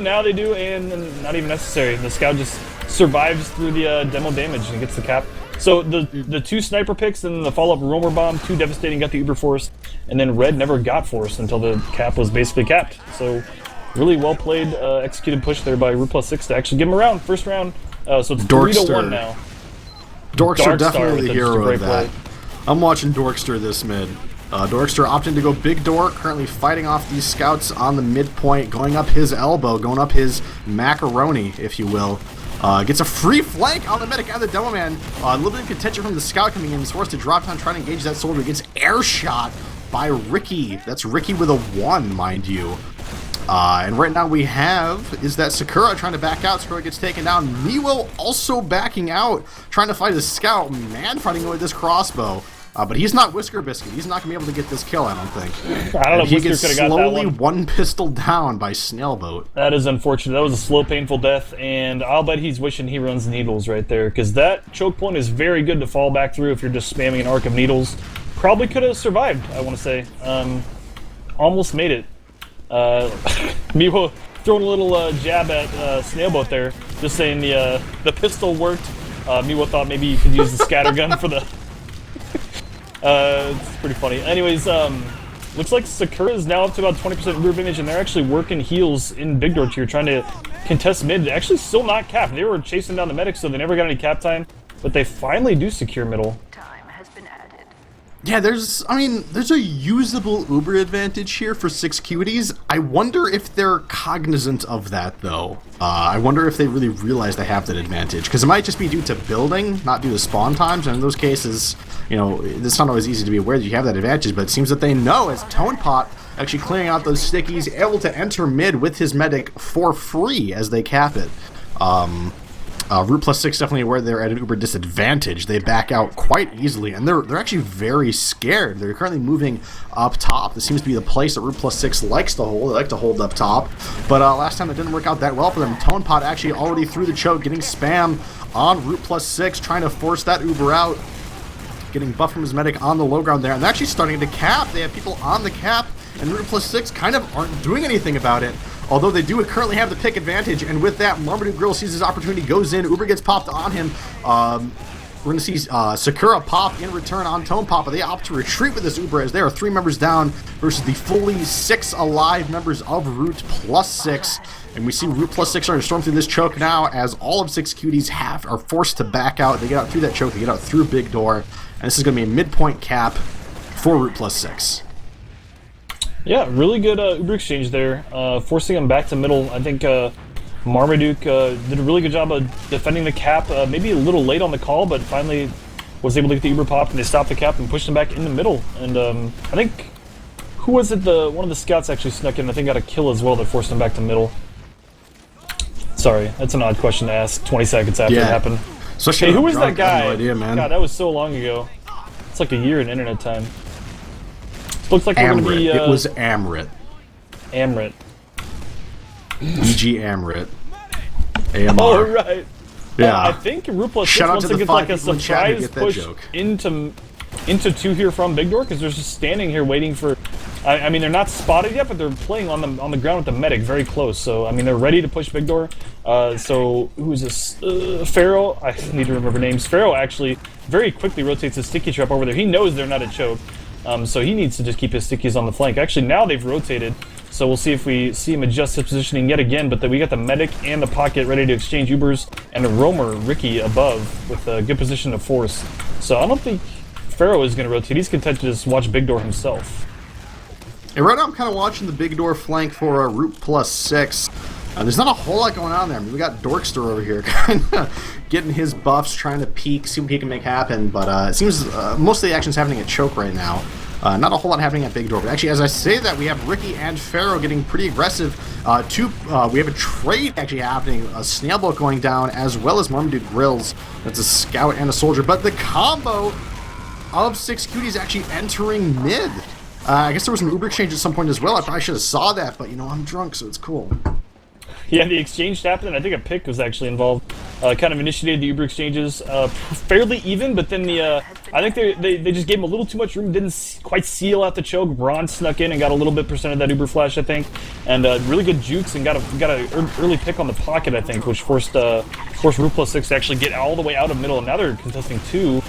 Now they do, and not even necessary. The Scout just survives through the demo damage and gets the cap. So the 2 sniper picks and the follow-up Roamer bomb, 2 devastating, got the Uber forced, and then Red never got forced until the cap was basically capped. So really well played, executed push there by Root plus 6 to actually give him a round, first round. So it's Dorkster. 3-1 now. Dorkster definitely the hero of play. that. I'm watching Dorkster this mid. Dorkster opting to go big door, currently fighting off these scouts on the midpoint, going up his elbow, going up his macaroni, if you will. Gets a free flank on the medic and the demo man. A little bit of contention from the scout coming in. He's forced to drop down, trying to engage that soldier. Gets air shot by Ricky. That's Ricky with a 1, mind you. And right now we have is that Sakura trying to back out. Sakura gets taken down. Miwo also backing out, trying to fight his scout. Man fighting with this crossbow. But he's not Whisker Biscuit. He's not going to be able to get this kill, I don't think. I don't know if he Whisker gets could have got that slowly one. pistol down by Snailboat. That is unfortunate. That was a slow, painful death, and I'll bet he's wishing he runs needles right there, because that choke point is very good to fall back through if you're just spamming an arc of needles. Probably could have survived, I want to say. Almost made it. Miwo throwing a little jab at Snailboat there, just saying the pistol worked. Miwo thought maybe you could use the scattergun for the... it's pretty funny. Anyways, looks like Sakura is now up to about 20% Uber advantage, and they're actually working heals in Big Door tier, trying to contest mid. Actually, still not capped. They were chasing down the medics, so they never got any cap time, but they finally do secure middle. Yeah, there's a usable Uber advantage here for 6cuties. I wonder if they're cognizant of that, though. I wonder if they really realize they have that advantage, because it might just be due to building, not due to spawn times, and in those cases, you know, it's not always easy to be aware that you have that advantage, but it seems that they know, as Tonepot actually clearing out those stickies, able to enter mid with his medic for free as they cap it. Root plus 6 definitely aware they're at an Uber disadvantage. They back out quite easily, and they're actually very scared. They're currently moving up top. This seems to be the place that Root plus 6 likes to hold. They like to hold up top, but last time it didn't work out that well for them. Tonepot actually already through the choke, getting spam on Root plus 6, trying to force that Uber out. Getting buff from his medic on the low ground there, and they're actually starting to cap. They have people on the cap, and Root plus 6 kind of aren't doing anything about it. Although they do currently have the pick advantage, and with that, Marmaduke Grill sees his opportunity, goes in, Uber gets popped on him. We're going to see Sakura pop in return on Tonepot, but they opt to retreat with this Uber as there are 3 members down versus the fully 6 alive members of Root plus 6. And we see Root plus 6 starting to storm through this choke now as all of 6cuties are forced to back out. They get out through that choke, they get out through Big Door, and this is going to be a midpoint cap for Root plus 6. Yeah, really good Uber exchange there, forcing him back to middle. I think Marmaduke did a really good job of defending the cap, maybe a little late on the call, but finally was able to get the Uber pop, and they stopped the cap and pushed him back in the middle. And I think, who was it, one of the scouts actually snuck in, I think got a kill as well that forced him back to middle. Sorry, that's an odd question to ask 20 seconds after it happened. Especially hey, who was that guy? No idea, man. God, that was so long ago. It's like a year in internet time. Looks like we're going to be... it was Amrit. Amrit. EG Amrit. AMR. Oh, right. Yeah. I think Root plus 6 Shout out wants to to the get 5 like a people in chat who surprise get that push joke. into 2 here from Big Door, because they're just standing here waiting for... I mean, they're not spotted yet, but they're playing on the ground with the medic very close. So, I mean, they're ready to push Big Door. So, who is this? Pharaoh? I need to remember names. Pharaoh actually very quickly rotates his sticky trap over there. He knows they're not a choke. So he needs to just keep his stickies on the flank. Actually, now they've rotated, so we'll see if we see him adjust his positioning yet again. But we got the medic and the pocket ready to exchange Ubers, and a roamer, Ricky, above with a good position to force. So I don't think Pharaoh is going to rotate. He's content to just watch Big Door himself. And right now I'm kind of watching the Big Door flank for Root plus 6. There's not a whole lot going on there. I mean, we got Dorkster over here kind of getting his buffs, trying to peek, see what he can make happen. But it seems most of the action's happening at Choke right now. Not a whole lot happening at Big Door. But actually, as I say that, we have Ricky and Pharaoh getting pretty aggressive. We have a trade actually happening. A Snailboat going down, as well as Marmaduke Grills. That's a scout and a soldier. But the combo of 6cuties actually entering mid. I guess there was an Uber exchange at some point as well. I probably should have saw that, but, you know, I'm drunk, so it's cool. Yeah, the exchange happened, and I think a pick was actually involved. Kind of initiated the Uber exchanges fairly even, but then I think they just gave him a little too much room, didn't quite seal out the choke. Braun snuck in and got a little bit percent of that Uber flash, I think, and really good jukes, and got an early pick on the pocket, I think, which forced Root plus 6 to actually get all the way out of middle, and now they're contesting 2.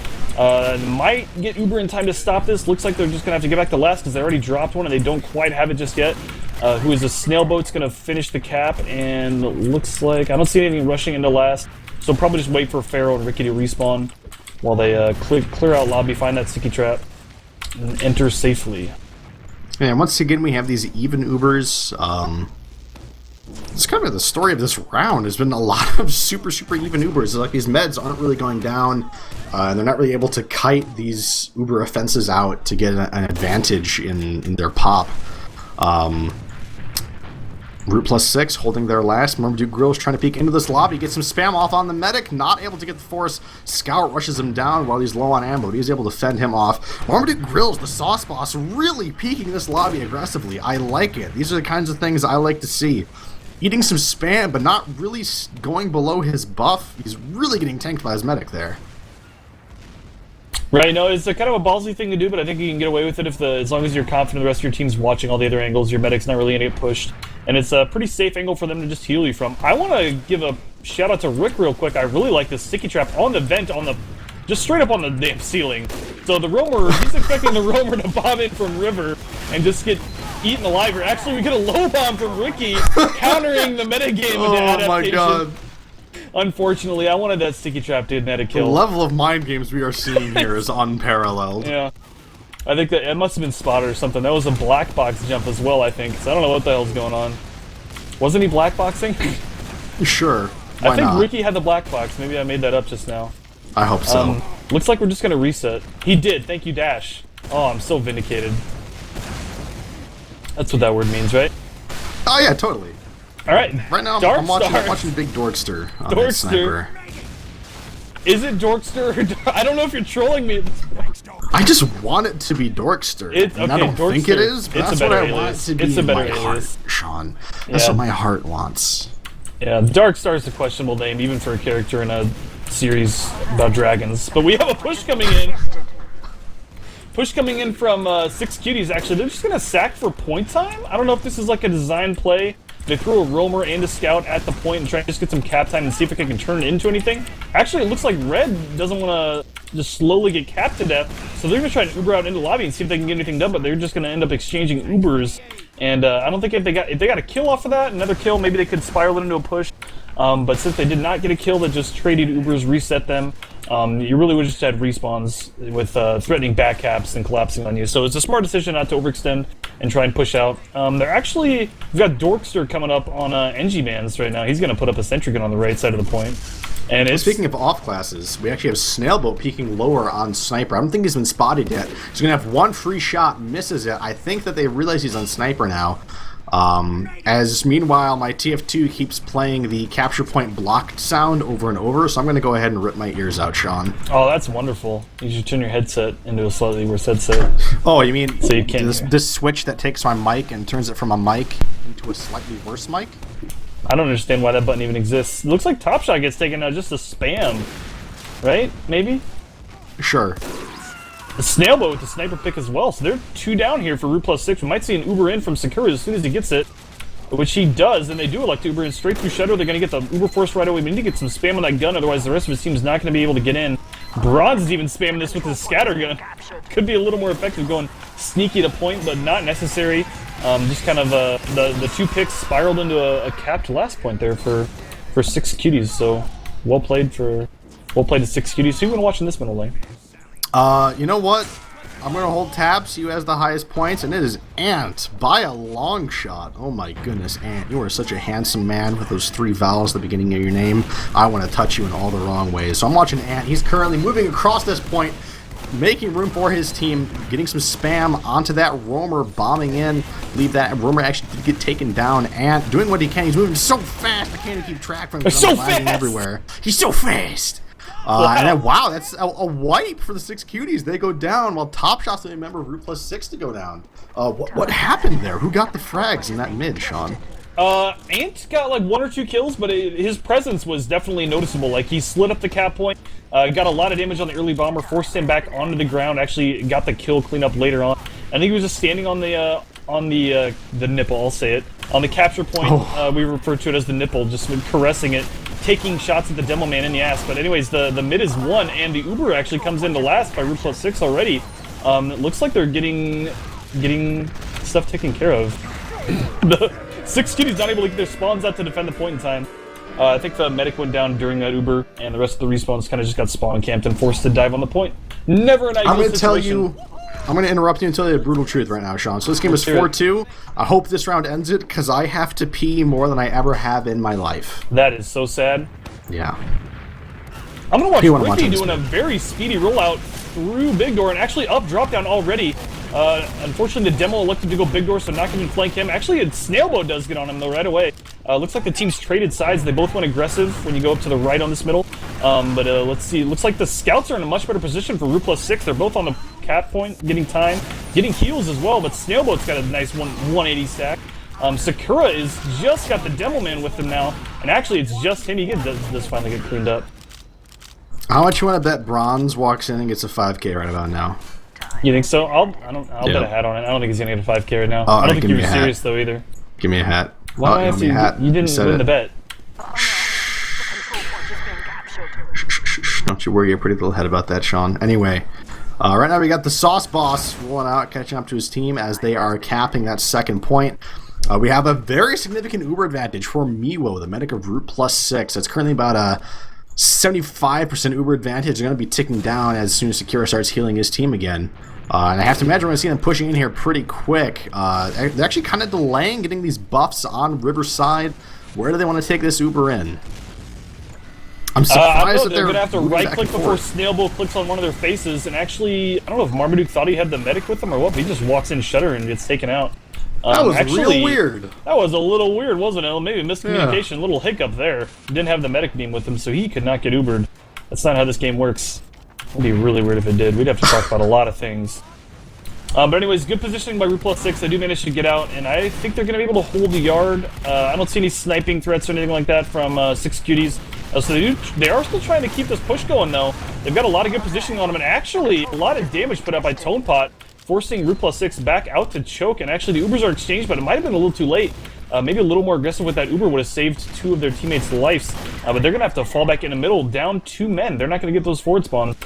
Might get Uber in time to stop this. Looks like they're just going to have to get back to last because they already dropped one and they don't quite have it just yet. Who is a Snailboat's going to finish the cap, and looks like I don't see anything rushing into last, so probably just wait for Pharaoh and Ricky to respawn while they clear out lobby, find that sticky trap, and enter safely. And once again, we have these even Ubers. It's kind of the story of this round. There's been a lot of super even Ubers. Like, these meds aren't really going down, and they're not really able to kite these Uber offenses out to get an advantage in their pop. Root plus 6 holding their last. Marmaduke Grill's trying to peek into this lobby, get some spam off on the medic, not able to get the force. Scout rushes him down while he's low on ammo, but he's able to fend him off. Marmaduke Grill's the sauce boss, really peeking this lobby aggressively. I like it. These are the kinds of things I like to see. Eating some spam, but not really going below his buff. He's really getting tanked by his medic there. Right, no, it's a kind of a ballsy thing to do, but I think you can get away with it as long as you're confident the rest of your team's watching all the other angles, your medic's not really going to get pushed, and it's a pretty safe angle for them to just heal you from. I want to give a shout out to Rick real quick. I really like this sticky trap on the vent, just straight up on the damn ceiling. So the roamer, he's expecting the roamer to bomb in from river and just get eaten alive. Or actually, we get a low bomb from Ricky, countering the metagame into adaptation. Oh my god. Unfortunately, I wanted that sticky trap dude net a kill. The level of mind games we are seeing here is unparalleled. Yeah. I think that it must have been spotted or something. That was a black box jump as well, I think. So I don't know what the hell's going on. Wasn't he black boxing? Sure. Why I think not? Ricky had the black box. Maybe I made that up just now. I hope so. Looks like we're just gonna reset. He did. Thank you, Dash. Oh, I'm so vindicated. That's what that word means, right? Oh yeah, totally. All right. Right now, Dark I'm watching Star. Big Dorkster on that Dorkster. sniper. Is it Dorkster or I don't know if you're trolling me at this point. I just want it to be Dorkster. And I don't Dorkster. think it is, but It's that's a what better I want alias. it to be It's a in better my heart, alias. Sean. That's Yeah. what my heart wants. Yeah, Dark Star is a questionable name, even for a character in a series about dragons. But we have a push coming in. Push coming in from 6cuties, actually. They're just going to sack for point time? I don't know if this is like a design play. They threw a roamer and a scout at the point and try to just get some cap time and see if it can turn it into anything. Actually, it looks like Red doesn't want to just slowly get capped to death, so they're going to try to Uber out into the lobby and see if they can get anything done, but they're just going to end up exchanging Ubers. And I don't think if they got a kill off of that, another kill, maybe they could spiral it into a push. But since they did not get a kill, that just traded Ubers, reset them. You really would just had respawns with threatening back caps and collapsing on you. So it's a smart decision not to overextend and try and push out. We've got Dorkster coming up on NG Mans right now. He's going to put up a sentry gun on the right side of the point. And it's, Speaking of off classes, we actually have Snailboat peeking lower on Sniper. I don't think he's been spotted yet. He's going to have one free shot, misses it. I think that they realize he's on Sniper now. As meanwhile, my TF2 keeps playing the capture point blocked sound over and over, so I'm going to go ahead and rip my ears out, Sean. oh, that's wonderful. You should turn your headset into a slightly worse headset. Oh, you mean So you can't this switch that takes my mic and turns it from a mic into a slightly worse mic? I don't understand why that button even exists. It looks like Top Shot gets taken out just to spam. Right? Maybe? Sure. The Snailboat with the sniper pick as well, so they're 2 down here for Root plus 6. We might see an Uber in from Sakura as soon as he gets it, which he does, and they do elect to Uber in straight through Shadow. They're going to get the Uber Force right away. We need to get some spam on that gun, otherwise the rest of his team's not going to be able to get in. Bronze is even spamming this with his scatter gun. Could be a little more effective going sneaky to point, but not necessary. Just kind of the 2 picks spiraled into a capped last point there for 6cuties, so well played to 6cuties. Who you been watching this middle lane? You know what? I'm going to hold tab, see who has the highest points, and it is Ant by a long shot. Oh my goodness, Ant, you are such a handsome man with those 3 vowels at the beginning of your name. I want to touch you in all the wrong ways. So I'm watching Ant. He's currently moving across this point, making room for his team, getting some spam onto that roamer, bombing in. Leave that roamer actually did get taken down. Ant doing what he can. He's moving so fast, I can't even keep track from him. So flying fast! Everywhere. He's so fast. And then, wow, that's a wipe for the 6cuties. They go down while Top Shot's the only member of Root plus 6 to go down. What happened there? Who got the frags in that mid, Sean? Ant got like 1 or 2 kills, but his presence was definitely noticeable. Like, he slid up the cap point, got a lot of damage on the early bomber, forced him back onto the ground, actually got the kill cleanup later on. I think he was just standing on the nipple, I'll say it. On the capture point, we refer to it as the nipple, just caressing it, taking shots at the demo man in the ass. But anyways, the mid is 1, and the Uber actually comes into last by Root plus 6 already. It looks like they're getting stuff taken care of. The 6cuties not able to get their spawns out to defend the point in time. I think the medic went down during that Uber, and the rest of the respawns kind of just got spawn camped and forced to dive on the point. Never an ideal situation. I'm going to interrupt you and tell you the brutal truth right now, Sean. So this game is 4-2. I hope this round ends it, because I have to pee more than I ever have in my life. That is so sad. Yeah. I'm gonna watch You wanna watch Ricky this doing a bit. very speedy rollout through big door and actually up drop down already. Unfortunately, the demo elected to go big door, so not going to flank him. Actually, a snail boat does get on him though right away. Looks like the teams traded sides. They both went aggressive when you go up to the right on this middle. But let's see. Looks like the scouts are in a much better position for Root plus 6. They're both on the cap point, getting time, getting heals as well. But Snailboat's got a nice 180 stack. Sakura is just got the demo man with him now, and actually it's just him. He does finally get cleaned up. How much you want to bet Bronze walks in and gets a 5K right about now? You think so? I'll bet a hat on it. I don't think he's gonna get a 5K right now. Oh, I don't think give you me were a hat. serious though either. Give me a hat. Why do I have give me a to? hat. You didn't said win it. the bet. Don't you worry your pretty little head about that, Sean. Anyway, right now we got the Sauce Boss rolling out, catching up to his team as they are capping that second point. We have a very significant Uber advantage for Miwo, the medic of Root plus 6. It's currently about a 75% Uber advantage. They're going to be ticking down as soon as Sakura starts healing his team again. And I have to imagine we're going to see them pushing in here pretty quick. They're actually kind of delaying getting these buffs on Riverside. Where do they want to take this Uber in? I'm surprised that they're going to have to moving back right-click and before forth. Snailboat clicks on one of their faces, and actually, I don't know if Marmaduke thought he had the medic with him or what, but he just walks in Shutter and gets taken out. That was actually, real weird. That was a little weird, wasn't it? Maybe a miscommunication, a little hiccup there. Didn't have the medic beam with him, so he could not get Ubered. That's not how this game works. It'd be really weird if it did. We'd have to talk about a lot of things. But anyways, good positioning by Root plus 6. They do manage to get out, and I think they're going to be able to hold the yard. I don't see any sniping threats or anything like that from 6cuties. So they are still trying to keep this push going, though. They've got a lot of good positioning on them, and actually a lot of damage put up by Tonepot, forcing Root plus 6 back out to choke. And actually the Ubers are exchanged, but it might have been a little too late. Maybe a little more aggressive with that Uber would have saved 2 of their teammates' lives. But they're going to have to fall back in the middle, down 2 men. They're not going to get those forward spawns.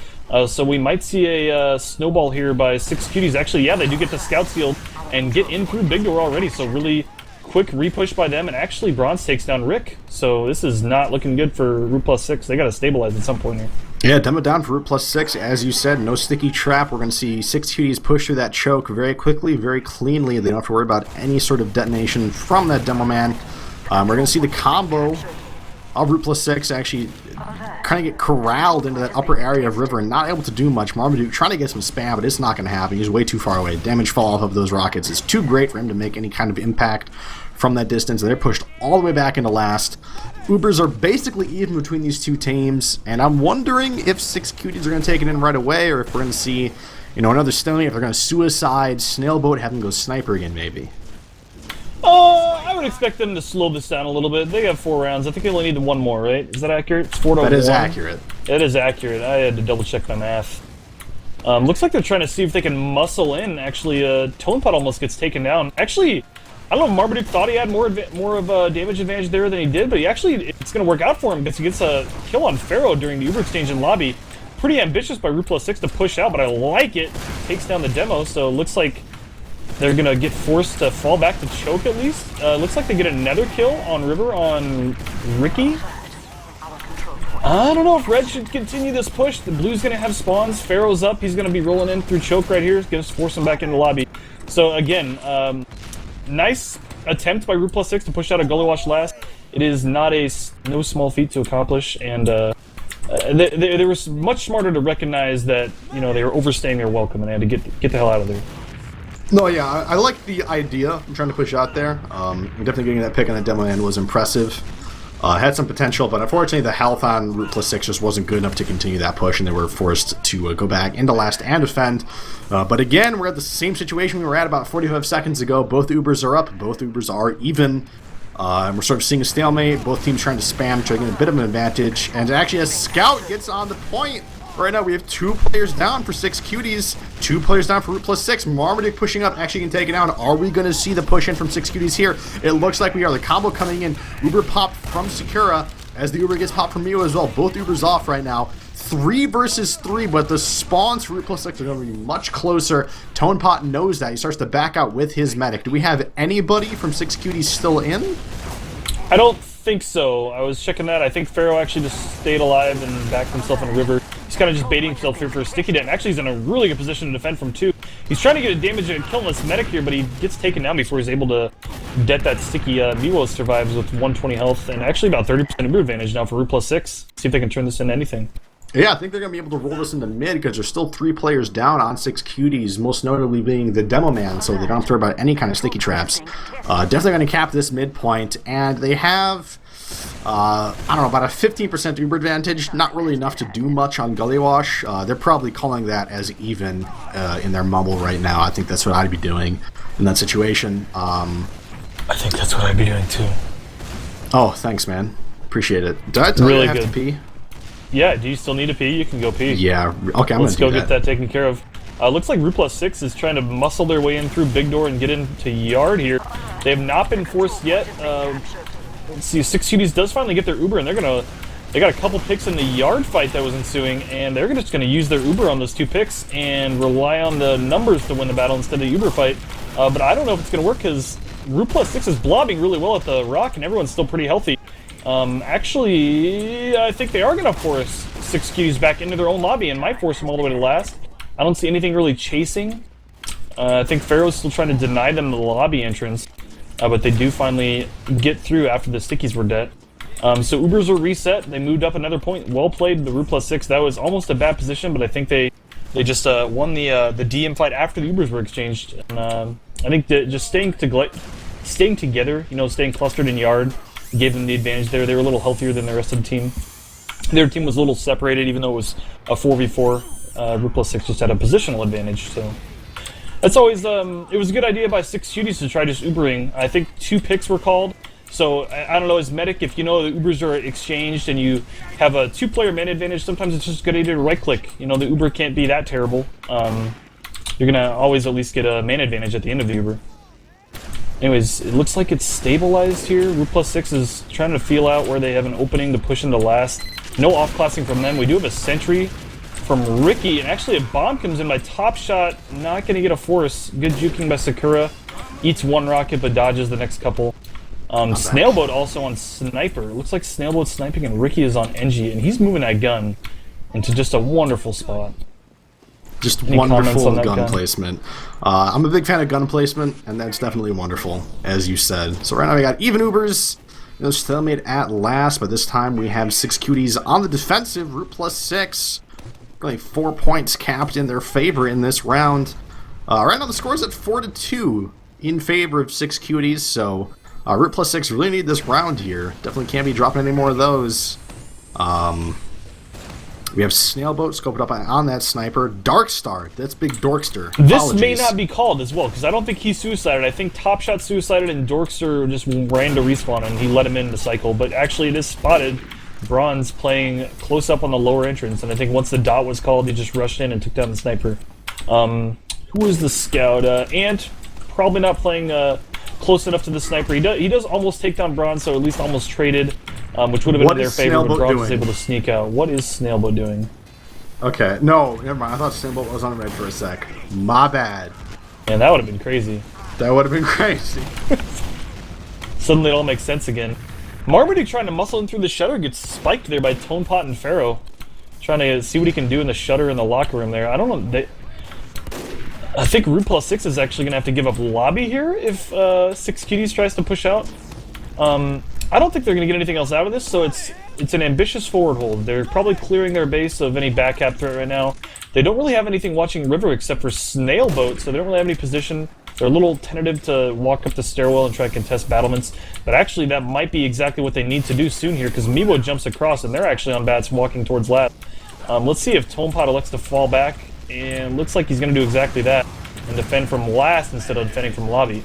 So we might see a snowball here by 6cuties. Actually, yeah, they do get the scout field and get in through big door already. So really quick repush by them. And actually, Bronze takes down Rick. So this is not looking good for Root plus 6. They got to stabilize at some point here. Yeah, demo down for Root plus 6. As you said, no sticky trap. We're going to see 6cuties push through that choke very quickly, very cleanly. They don't have to worry about any sort of detonation from that demo man. We're going to see the combo of Root plus 6 actually kind of get corralled into that upper area of River and not able to do much. Marmaduke trying to get some spam, but it's not going to happen. He's way too far away. Damage fall off of those rockets is too great for him to make any kind of impact from that distance, and they're pushed all the way back into last. Ubers are basically even between these two teams, and I'm wondering if 6cuties are going to take it in right away, or if we're going to see, another Stony, if they're going to suicide Snailboat, have him go sniper again, maybe. I would expect them to slow this down a little bit. They have 4 rounds. I think they only need 1 more, right? Is that accurate? It's 4 to 1. That is accurate. It is accurate. I had to double check my math. Looks like they're trying to see if they can muscle in. Actually, Tonepot almost gets taken down. Actually, I don't know if Marmaduke thought he had more of a damage advantage there than he did, but it's going to work out for him because he gets a kill on Pharaoh during the Uber exchange in lobby. Pretty ambitious by Root plus 6 to push out, but I like it. Takes down the demo, so it looks like they're going to get forced to fall back to choke at least. Looks like they get another kill on River on Ricky. I don't know if Red should continue this push. The Blue's going to have spawns. Pharaoh's up. He's going to be rolling in through choke right here. It's going to force him back into the lobby. So again, nice attempt by Root plus 6 to push out a Gully Watch last. It is not no small feat to accomplish, and they were much smarter to recognize that they were overstaying their welcome and they had to get the hell out of there. No, yeah, I like the idea of trying to push out there. Definitely getting that pick on the demo end was impressive. Had some potential, but unfortunately the health on Root plus 6 just wasn't good enough to continue that push, and they were forced to go back into last and defend. But again, we're at the same situation we were at about 45 seconds ago. Both Ubers are up, both Ubers are even. And we're sort of seeing a stalemate, both teams trying to spam, trying to get a bit of an advantage. And actually, as Scout gets on the point, right now we have 2 players down for 6cuties, 2 players down for Root plus 6. Marmaduke pushing up, actually can take it down. Are we going to see the push in from 6cuties here? It looks like we are. The combo coming in. Uber popped from Sakura as the Uber gets popped from Mio as well. Both Ubers off right now. 3 versus 3, but the spawns for Root plus 6 are going to be much closer. Tonepot knows that. He starts to back out with his medic. Do we have anybody from 6cuties still in? I don't think so. I was checking that. I think Pharaoh actually just stayed alive and backed himself in a river. He's kind of just baiting himself here for a sticky dent. Actually, he's in a really good position to defend from 2. He's trying to get a damage and kill this medic here, but he gets taken down before he's able to det that sticky. Miwo survives with 120 health and actually about 30% Uber advantage now for Root plus 6. See if they can turn this into anything. Yeah, I think they're going to be able to roll this into mid because there's still 3 players down on 6cuties, most notably being the demo man, so they don't have to worry about any kind of sticky traps. Definitely going to cap this midpoint, and they have, I don't know, about a 15% Uber advantage. Not really enough to do much on Gully Wash. They're probably calling that as even in their mumble right now. I think that's what I'd be doing in that situation. I think that's what I'd be doing too. Oh, thanks, man. Appreciate it. Did I tell you I have to pee? Yeah, do you still need to pee? You can go pee. Yeah, okay, Let's go get that taken care of. Looks like Root Plus 6 is trying to muscle their way in through Big Door and get into Yard here. They have not been forced yet. Let's see, 6cuties does finally get their Uber, and they got a couple picks in the Yard fight that was ensuing, and they're just going to use their Uber on those 2 picks and rely on the numbers to win the battle instead of the Uber fight. But I don't know if it's going to work because Root Plus 6 is blobbing really well at the rock, and everyone's still pretty healthy. Actually, I think they are going to force 6cuties back into their own lobby and might force them all the way to last. I don't see anything really chasing. I think Pharaoh's still trying to deny them the lobby entrance, but they do finally get through after the stickies were dead. So Ubers were reset. They moved up another point. Well played, the Root Plus 6. That was almost a bad position, but I think they just won the DM fight after the Ubers were exchanged. And I think that just staying together, you know, staying clustered in Yard, gave them the advantage there. They were a little healthier than the rest of the team. Their team was a little separated, even though it was a 4v4. Root Plus 6 just had a positional advantage, so that's always it was a good idea by 6cuties to try just Ubering. I think 2 picks were called, so I don't know, as medic, if you know the Ubers are exchanged and you have a 2-player man advantage, sometimes it's just a good idea to right-click. You know, the Uber can't be that terrible. You're gonna always at least get a man advantage at the end of the Uber. Anyways, it looks like it's stabilized here. Root Plus 6 is trying to feel out where they have an opening to push into last. No off-classing from them. We do have a sentry from Ricky, and actually a bomb comes in by Top Shot. Not going to get a force. Good juking by Sakura. Eats 1 rocket, but dodges the next couple. Snailboat also on Sniper. It looks like Snailboat's sniping, and Ricky is on NG, and he's moving that gun into just a wonderful spot. Just Any wonderful gun placement. I'm a big fan of gun placement, and that's definitely wonderful, as you said. So right now we got even Ubers, you know, stalemate at last, but this time we have 6cuties on the defensive. Root Plus 6, only 4 points capped in their favor in this round. Right now the score is at 4-2 in favor of 6cuties, so Root Plus 6 really need this round here. Definitely can't be dropping any more of those. We have Snailboat scoped up on that sniper. Darkstar, that's big Dorkster. This may not be called as well, because I don't think he suicided. I think Top Shot suicided and Dorkster just ran to respawn and he let him in the cycle. But actually it is spotted. Bronze playing close up on the lower entrance, and I think once the dot was called, he just rushed in and took down the sniper. Who was the scout? Ant, probably not playing close enough to the sniper. He does almost take down Bronze, so at least almost traded. Which would have been in their favor when Bronze was able to sneak out. What is Snailboat doing? Okay, no, never mind. I thought Snailboat was on red for a sec. My bad. Man, that would have been crazy. That would have been crazy. Suddenly it all makes sense again. Marmaduke trying to muscle in through the shutter gets spiked there by Tonepot and Pharaoh. Trying to see what he can do in the shutter in the locker room there. I don't know. I think Root Plus 6 is actually going to have to give up lobby here if 6cuties tries to push out. I don't think they're going to get anything else out of this, so it's an ambitious forward hold. They're probably clearing their base of any back cap threat right now. They don't really have anything watching River except for Snailboat, so they don't really have any position. They're a little tentative to walk up the stairwell and try to contest battlements, but actually that might be exactly what they need to do soon here, because Meebo jumps across and they're actually on bats walking towards last. Let's see if Tonepot elects to fall back, and looks like he's going to do exactly that and defend from last instead of defending from lobby.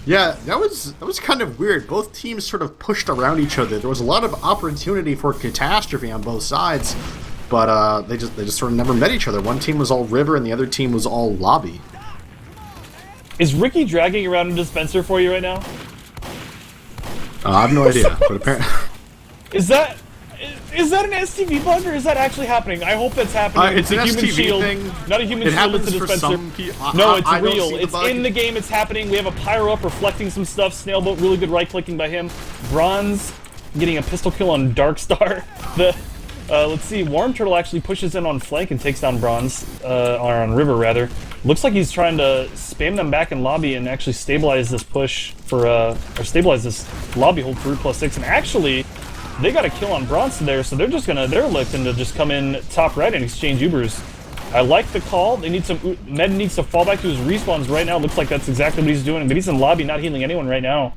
Yeah, that was kind of weird. Both teams sort of pushed around each other. There was a lot of opportunity for catastrophe on both sides, but they just sort of never met each other. One team was all River and the other team was all lobby. Is Ricky dragging around a dispenser for you right now? I have no idea, but apparently... Is that an STV bug, or is that actually happening? I hope that's happening. It's an human STV shield, thing. not a human it shield. It's a happens dispenser. for some people. No, it's I real. It's in the game. It's happening. We have a pyro up reflecting some stuff. Snailboat, really good right clicking by him. Bronze getting a pistol kill on Darkstar. Let's see. Worm Turtle actually pushes in on flank and takes down Bronze, or on River rather. Looks like he's trying to spam them back in lobby and actually stabilize this push for or stabilize this lobby hold for Root Plus 6. And actually, They got a kill on Bronson there, so they're looking to just come in top right and exchange Ubers. I like the call. They need some. Med needs to fall back to his respawns right now. Looks like that's exactly what he's doing. But he's in lobby, not healing anyone right now.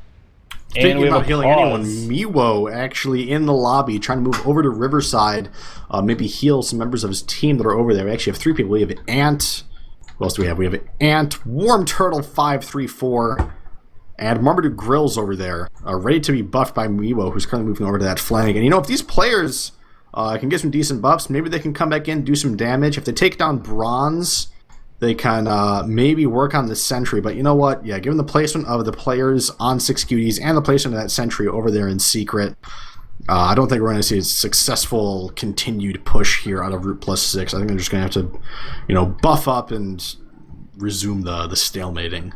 Speaking of not healing anyone, Miwo actually in the lobby trying to move over to Riverside, maybe heal some members of his team that are over there. We actually have 3 people. We have Ant. What else do we have? We have Ant, Warm Turtle 534, and Marmaduke Grills over there, ready to be buffed by Miwo, who's currently moving over to that flank. And you know, if these players can get some decent buffs, maybe they can come back in, do some damage. If they take down Bronze, they can maybe work on the Sentry. But you know what? Yeah, given the placement of the players on 6cuties and the placement of that Sentry over there in secret, I don't think we're going to see a successful continued push here out of Root plus 6. I think they're just going to have to, you know, buff up and resume the stalemating.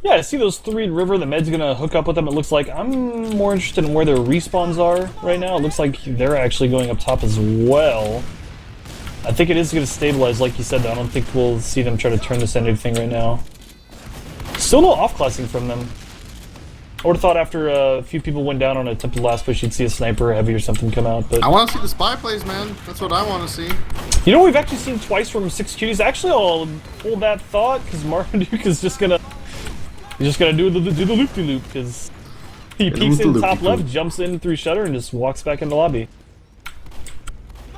Yeah, I see those 3 in River. The Med's going to hook up with them, it looks like. I'm more interested in where their respawns are right now. It looks like they're actually going up top as well. I think it is going to stabilize, like you said, though. I don't think we'll see them try to turn this into anything right now. Still no off-classing from them. I would have thought after a few people went down on an attempted last push, you'd see a sniper or heavy or something come out. But I want to see the spy plays, man. That's what I want to see. You know what we've actually seen twice from 6cuties? Actually, I'll hold that thought, because Marmaduke is just going to... He's just going to do the loop-de-loop, because he peeks in top left, jumps in through shutter, and just walks back into lobby.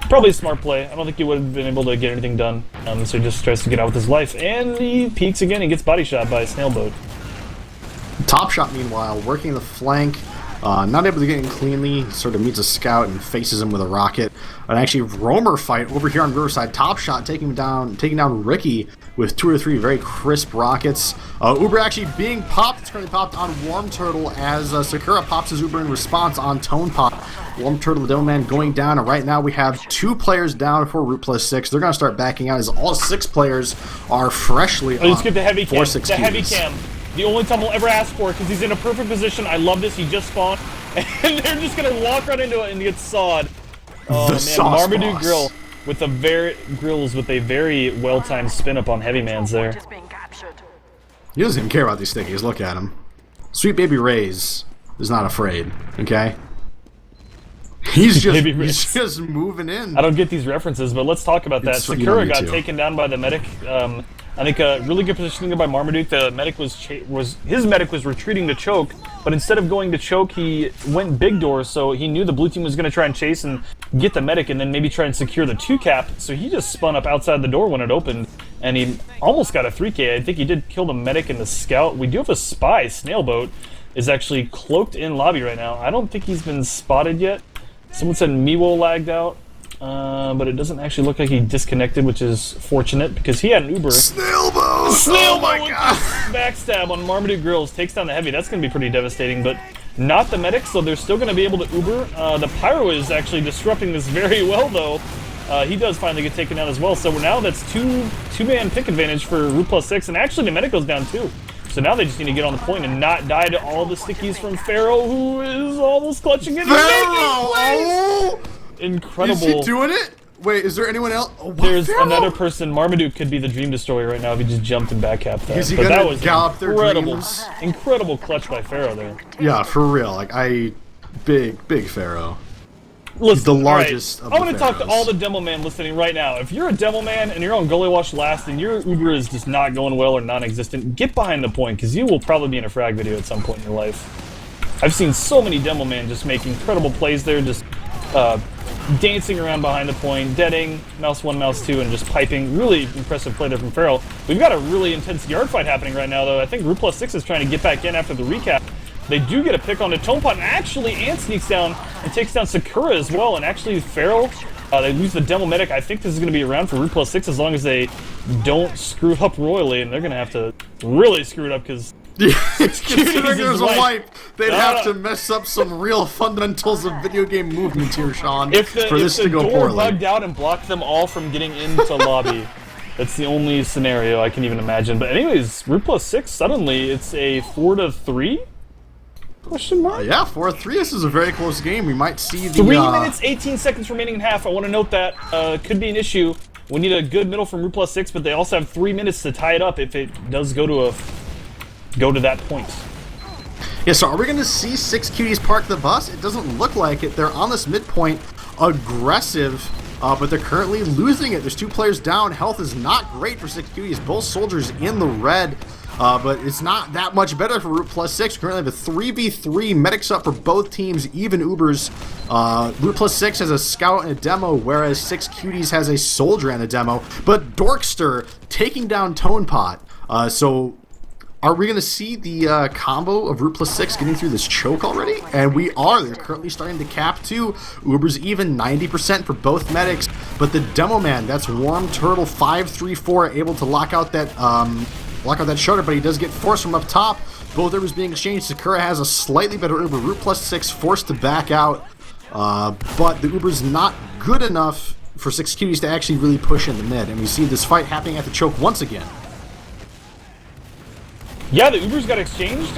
Probably a smart play. I don't think he would have been able to get anything done. So he just tries to get out with his life. And he peeks again and gets body shot by a Snailboat. Top Shot, meanwhile, working the flank. Not able to get in cleanly. Sort of meets a scout and faces him with a rocket. An actually roamer fight over here on Riverside. Top Shot taking down Ricky with 2 or 3 very crisp rockets. Uber actually being popped. It's currently popped on Warm Turtle as Sakura pops his Uber in response on Tone Pop. Warm Turtle, the Demo Man, going down, and right now we have 2 players down for Root plus 6. They're going to start backing out as all 6 players are freshly Let's get the heavy cam. The heavy cam. The only time we'll ever ask for it, because he's in a perfect position. I love this. He just spawned, and they're just going to walk right into it and get sawed. Oh, man. Marmaduke Grill with a very well-timed spin-up on Heavy Man's there. He doesn't even care about these stickies. Look at him. Sweet Baby Ray's is not afraid, okay? He's just moving in. I don't get these references, but let's talk about that. Sakura got taken down by the medic. I think a really good positioning by Marmaduke. The medic his medic was retreating to choke, but instead of going to choke, he went big door. So he knew the blue team was going to try and chase and get the medic, and then maybe try and secure the 2-cap. So he just spun up outside the door when it opened, and he almost got a 3K. I think he did kill the medic and the scout. We do have a spy. Snailboat is actually cloaked in lobby right now. I don't think he's been spotted yet. Someone said Miwo lagged out. But it doesn't actually look like he disconnected, which is fortunate because he had an Uber. Snailboat! Oh my god! Backstab on Marmaduke Grills takes down the heavy. That's going to be pretty devastating, but not the medic, so they're still going to be able to Uber. The Pyro is actually disrupting this very well, though. He does finally get taken down as well, so now that's two-man pick advantage for Root plus 6, and actually the medic goes down too. So now they just need to get on the point and not die to all the stickies from Pharaoh, who is almost clutching it. Pharaoh! Incredible. Is he doing it? Wait, is there anyone else? Oh, there's another person. Marmaduke could be the Dream Destroyer right now if he just jumped and backcapped that. Is he but gonna that was gallop their dreams? Incredible clutch by Pharaoh there. Yeah, for real. Like, big Pharaoh. Listen, He's the largest of the I want to talk to Pharaohs. all the demo man listening right now. If you're a demo man and you're on Goalie Watch last and your Uber is just not going well or non-existent, get behind the point because you will probably be in a frag video at some point in your life. I've seen so many demo men just make incredible plays there, just dancing around behind the point, deading, mouse 1, mouse 2, and just piping. Really impressive play there from Pharaoh. We've got a really intense yard fight happening right now, though. I think Root plus 6 is trying to get back in after the recap. They do get a pick on the Tone Pot, and actually Ant sneaks down and takes down Sakura as well, and actually Pharaoh, they lose the Demo Medic. I think this is going to be around for Root plus 6 as long as they don't screw it up royally, and they're going to have to really screw it up because... Considering there's a wipe, they'd have to mess up some real fundamentals of video game movement here, Sean, for this to go poorly. If the door bugged out and blocked them all from getting into lobby, that's the only scenario I can even imagine. But anyways, Root plus 6, suddenly it's a 4-3? Question mark? Yeah, 4-3. This is a very close game. We might see the... 3 minutes, 18 seconds remaining in half. I want to note that could be an issue. We need a good middle from Root plus 6, but they also have 3 minutes to tie it up if it does go to that point. Yeah, so are we going to see 6cuties park the bus? It doesn't look like it. They're on this midpoint, aggressive, but they're currently losing it. There's 2 players down. Health is not great for 6cuties. Both soldiers in the red, but it's not that much better for Root Plus 6. Currently have a 3v3 medics up for both teams, even Ubers. Root Plus 6 has a scout and a demo, whereas 6cuties has a soldier and a demo. But Dorkster taking down Tonepot. So are we going to see the combo of Root Plus 6 getting through this choke already? And we are. They're currently starting to cap 2. Uber's even 90% for both medics. But the Demo Man, that's Warm Turtle 534, able to lock out that shutter, but he does get forced from up top. Both Ubers being exchanged. Sakura has a slightly better Uber. Root Plus 6 forced to back out. But the Uber's not good enough for 6cuties to actually really push in the mid. And we see this fight happening at the choke once again. Yeah, the Ubers got exchanged.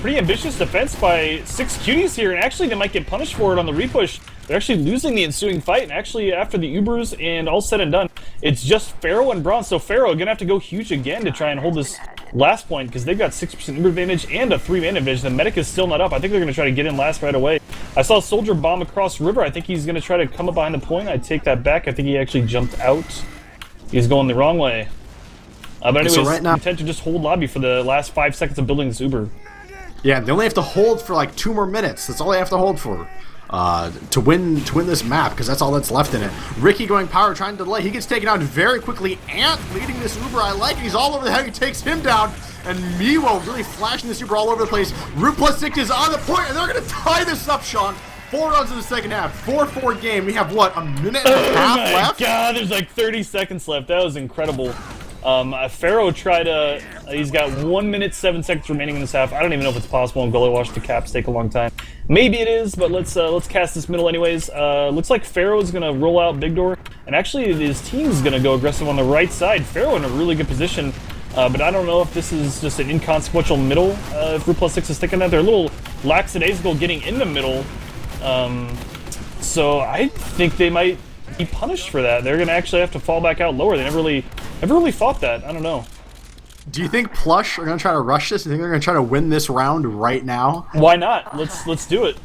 Pretty ambitious defense by 6cuties here, and actually they might get punished for it on the repush. They're actually losing the ensuing fight, and actually after the Ubers and all said and done, it's just Pharaoh and Bronze. So Pharaoh gonna have to go huge again to try and hold this last point, because they've got 6% Uber advantage and a 3-man advantage. The medic is still not up. I think they're gonna try to get in last right away. I saw a soldier bomb across river. I think he's gonna try to come up behind the point. I take that back. I think he actually jumped out. He's going the wrong way. But anyways, so right now, intend to just hold lobby for the last 5 seconds of building this Uber. Yeah, they only have to hold for like 2 more minutes. That's all they have to hold for to win this map, because that's all that's left in it. Ricky going power, trying to delay. He gets taken out very quickly. Ant leading this Uber. I like it. He's all over the heavy, takes him down. And Miwo really flashing this Uber all over the place. Root Plus 6 is on the point, and they're going to tie this up, Sean. 4 rounds in the second half. 4-4 game. We have, what, a minute and a half left? Oh my god, there's like 30 seconds left. That was incredible. Pharaoh tried to, he's got 1 minute 7 seconds remaining in this half. I don't even know if it's possible in Gully Wash to caps take a long time. Maybe it is, but let's cast this middle anyways. Looks like Pharaoh is gonna roll out big door, and actually his team's gonna go aggressive on the right side. Pharaoh in a really good position, but I don't know if this is just an inconsequential middle. If Root Plus 6 is sticking that, they're a little lackadaisical getting in the middle. So I think they might be punished for that. They're gonna actually have to fall back out lower. They never really fought that. I don't know. Do you think Plush are gonna try to rush this? Do you think they're gonna try to win this round right now? Why not? Let's do it.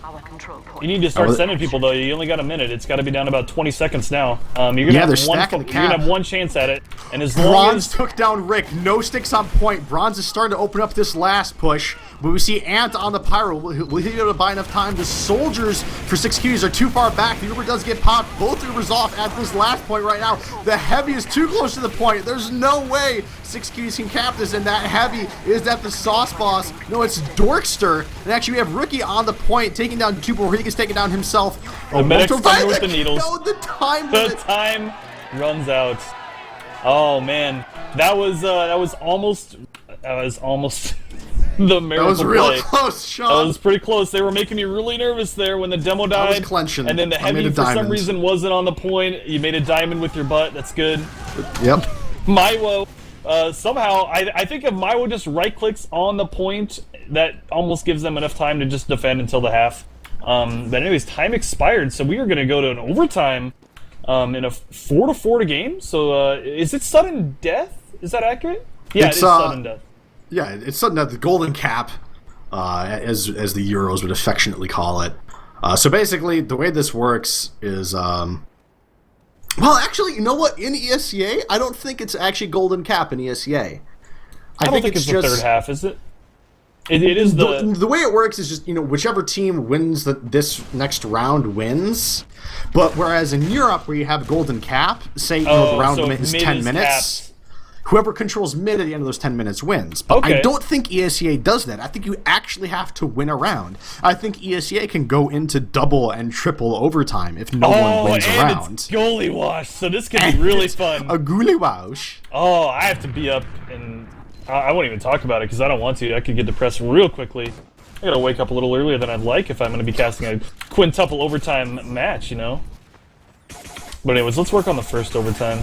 You need to start sending people though. You only got a minute. It's got to be down about 20 seconds now. You're gonna have one chance at it. And as long as took down Rick, no sticks on point. Bronze is starting to open up this last push, but we see Ant on the pyro. Will he be able to buy enough time? The soldiers for 6cuties are too far back. The Uber does get popped. Both Ubers off at this last point right now. The heavy is too close to the point. There's no way 6cuties can cap this, and that heavy is at the sauce boss. No, it's Dorkster. And actually we have Ricky on the point, taking down 2 before he gets taken down himself. The medic's coming with the needles. No, the time runs out. Oh man, that was almost the miracle. That was real play. Close, Sean. That was pretty close. They were making me really nervous there when the demo died. I was clenching. And then the heavy for some reason wasn't on the point. You made a diamond with your butt. That's good. Yep. Maiwo. Somehow, I think if Maiwo just right-clicks on the point, that almost gives them enough time to just defend until the half. But anyways, time expired, so we are going to go to an overtime in a 4-4 game. So is it sudden death? Is that accurate? Yeah, it is sudden death. Yeah, it's sudden death, the golden cap, as the Euros would affectionately call it. So basically, the way this works is... well, actually, you know what? In ESEA, I don't think it's actually golden cap in ESEA. I don't think it's just the third half, is it? It is the way it works is just, whichever team wins this next round wins. But whereas in Europe, where you have golden cap, say the round limit is 10 minutes, whoever controls mid at the end of those 10 minutes wins. But I don't think ESEA does that. I think you actually have to win a round. I think ESEA can go into double and triple overtime if no one wins a round. It's goalie wash, so this could be really fun. A goalie wash. Oh, I have to be up and... I won't even talk about it because I don't want to. I could get depressed real quickly. I gotta wake up a little earlier than I'd like if I'm gonna be casting a quintuple overtime match, But anyways, let's work on the first overtime.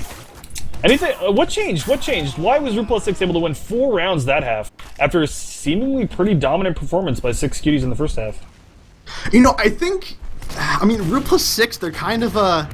Anything? What changed? What changed? Why was Root Plus 6 able to win 4 rounds that half after a seemingly pretty dominant performance by 6cuties in the first half? I think... Root Plus 6, they're kind of a...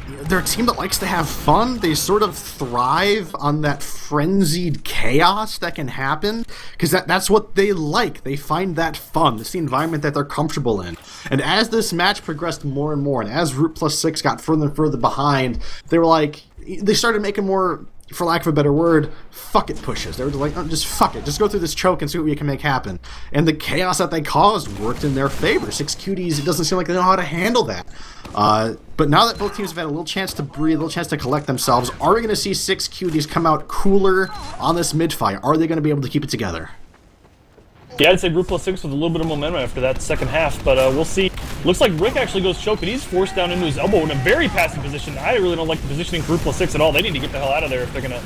they're a team that likes to have fun. They sort of thrive on that frenzied chaos that can happen, because that's what they like. They find that fun. It's the environment that they're comfortable in. And as this match progressed more and more, and as Root plus 6 got further and further behind, they started making more, for lack of a better word, fuck it pushes. They were like, oh, just fuck it. Just go through this choke and see what we can make happen. And the chaos that they caused worked in their favor. 6cuties, it doesn't seem like they know how to handle that. But now that both teams have had a little chance to breathe, a little chance to collect themselves, are we going to see 6cuties come out cooler on this mid-fight? Are they going to be able to keep it together? Yeah, I'd say Root plus 6 with a little bit of momentum after that second half, but we'll see. Looks like Rick actually goes choke, but he's forced down into his elbow in a very passive position. I really don't like the positioning for Root plus 6 at all. They need to get the hell out of there if they're going to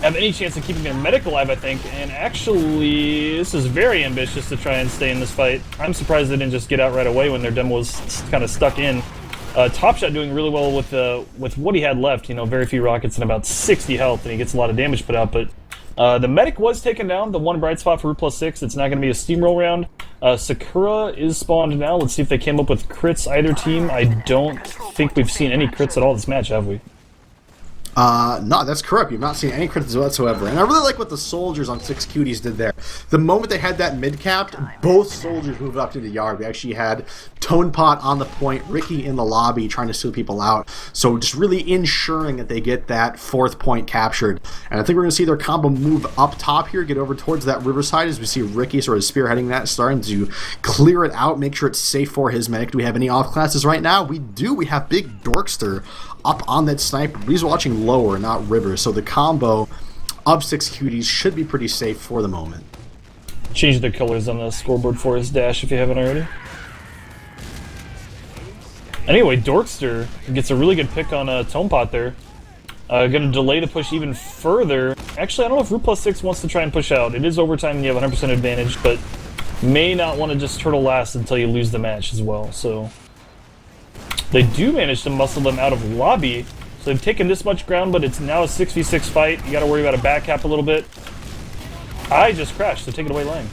have any chance of keeping their medic alive, I think. And actually, this is very ambitious to try and stay in this fight. I'm surprised they didn't just get out right away when their demo was kind of stuck in. Top Shot doing really well with what he had left. You know, very few rockets and about 60 health, and he gets a lot of damage put out, but the medic was taken down, the one bright spot for Root plus 6. It's not going to be a steamroll round. Sakura is spawned now. Let's see if they came up with crits, either team. I don't think we've seen any crits at all this match, have we? No, that's correct. You've not seen any crits whatsoever. And I really like what the soldiers on 6cuties did there. The moment they had that mid-capped, both soldiers moved up to the yard. We actually had Tonepot on the point, Ricky in the lobby trying to steal people out. So just really ensuring that they get that 4th point captured. And I think we're going to see their combo move up top here, get over towards that riverside as we see Ricky sort of spearheading that, starting to clear it out, make sure it's safe for his medic. Do we have any off classes right now? We do. We have Big Dorkster up on that sniper. He's watching lower, not river, so the combo of 6cuties should be pretty safe for the moment. Change their colors on the scoreboard for his dash if you haven't already. Anyway, Dorkster gets a really good pick on Tonepot there. Gonna delay the push even further. Actually, I don't know if Root plus 6 wants to try and push out. It is overtime and you have 100% advantage, but may not want to just turtle last until you lose the match as well, so they do manage to muscle them out of lobby. So they've taken this much ground, but it's now a 6v6 fight. You gotta worry about a back cap a little bit. I just crashed, so take it away, Lange.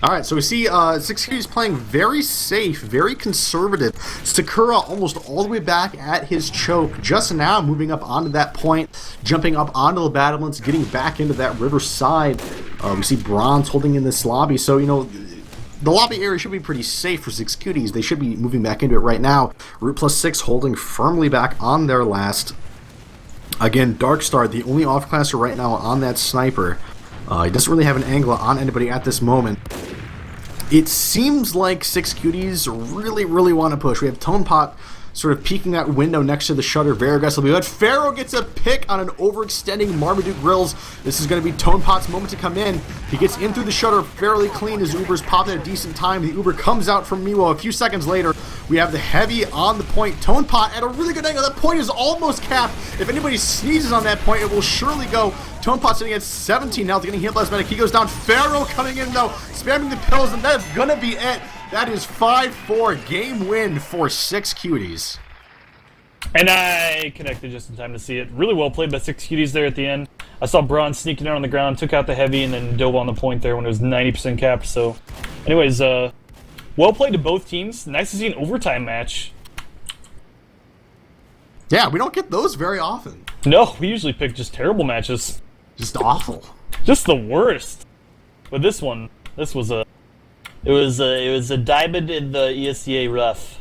Alright, so we see 6cuties playing very safe, very conservative. Sakura almost all the way back at his choke, just now moving up onto that point, jumping up onto the battlements, getting back into that riverside. We see Bronze holding in this lobby, so, you know, the lobby area should be pretty safe for 6cuties. They should be moving back into it right now. Root plus 6 holding firmly back on their last. Again, Darkstar, the only off-classer right now on that sniper. He doesn't really have an angle on anybody at this moment. It seems like 6cuties really, really want to push. We have Tonepot sort of peeking that window next to the shutter very aggressively. But Pharaoh gets a pick on an overextending Marmaduke Grills. This is going to be Tonepot's moment to come in. He gets in through the shutter fairly clean. His Uber's popped at a decent time. The Uber comes out from Miwo. A few seconds later, we have the heavy on the point. Tonepot at a really good angle. That point is almost capped. If anybody sneezes on that point, it will surely go. Tonepot sitting at 17 health, getting hit by his medic. He goes down. Pharaoh coming in though, spamming the pills, and that's going to be it. That is 5-4 game win for 6cuties. And I connected just in time to see it. Really well played by 6cuties there at the end. I saw Bronze sneaking down on the ground, took out the heavy, and then dove on the point there when it was 90% capped. So, anyways, well played to both teams. Nice to see an overtime match. Yeah, we don't get those very often. No, we usually pick just terrible matches. Just awful. Just the worst. But this one, this was a... It was a diamond in the ESEA rough.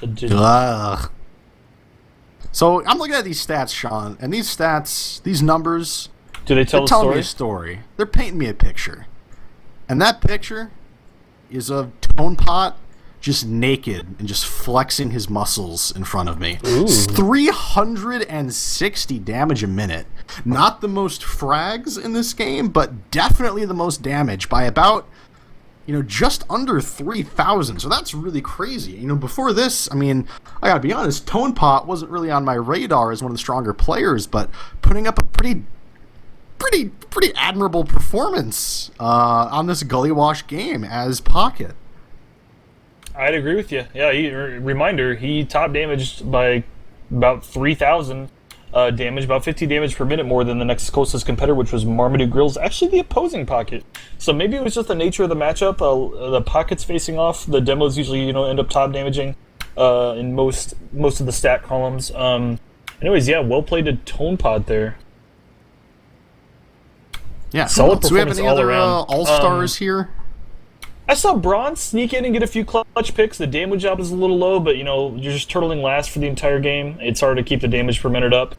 Ugh. So I'm looking at these stats, Sean, and these stats, these numbers, Do they tell they're the telling story? me a story. They're painting me a picture. And that picture is of Tonepot just naked and just flexing his muscles in front of me. Ooh. 360 damage a minute. Not the most frags in this game, but definitely the most damage by about, you know, just under 3,000. So that's really crazy. You know, before this, I mean, I gotta be honest, Tonepot wasn't really on my radar as one of the stronger players, but putting up a pretty admirable performance on this Gully Wash game as Pocket. I'd agree with you. Yeah, reminder, he top damaged by about 3,000 damage, about 50 damage per minute more than the next closest competitor, which was Marmaduke Grills, actually the opposing Pocket. So maybe it was just the nature of the matchup. The Pockets facing off, the demos usually, you know, end up top damaging. in most of the stat columns. Anyways, yeah, well played to Tone Pod there. Yeah. Solid So we have performance any all other around. all-stars here? I saw Braun sneak in and get a few clutch picks. The damage job is a little low, but you're just turtling last for the entire game. It's hard to keep the damage per minute up.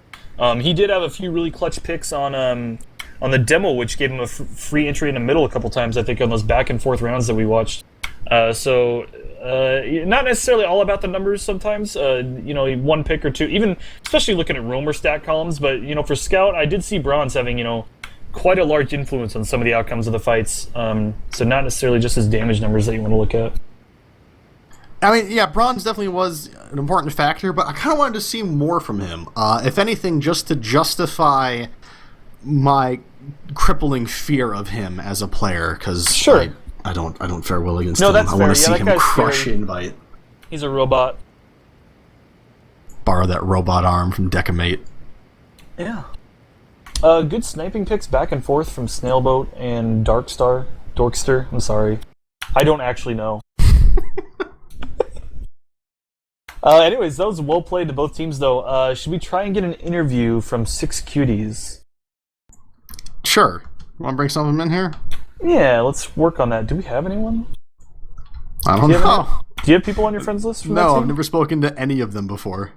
He did have a few really clutch picks on the demo, which gave him a free entry in the middle a couple times, I think, on those back and forth rounds that we watched. So not necessarily all about the numbers sometimes. One pick or two, even especially looking at roamer stat columns. But for Scout, I did see Bronze having quite a large influence on some of the outcomes of the fights. So not necessarily just his damage numbers that you want to look at. I mean, yeah, Bronze definitely was an important factor, but I kind of wanted to see more from him. If anything, just to justify my crippling fear of him as a player, because sure. I don't fare well against No, him. that's I want to fair. see Yeah, him crush scary. Invite. He's a robot. Borrow that robot arm from Decimate. Yeah. Good sniping picks back and forth from Snailboat and Dorkster. I'm sorry. I don't actually know. Anyways, that was well played to both teams, though. Should we try and get an interview from 6cuties? Sure. Want to bring some of them in here? Yeah, let's work on that. Do we have anyone? I don't know. Do you have people on your friends list from that No, team? I've never spoken to any of them before.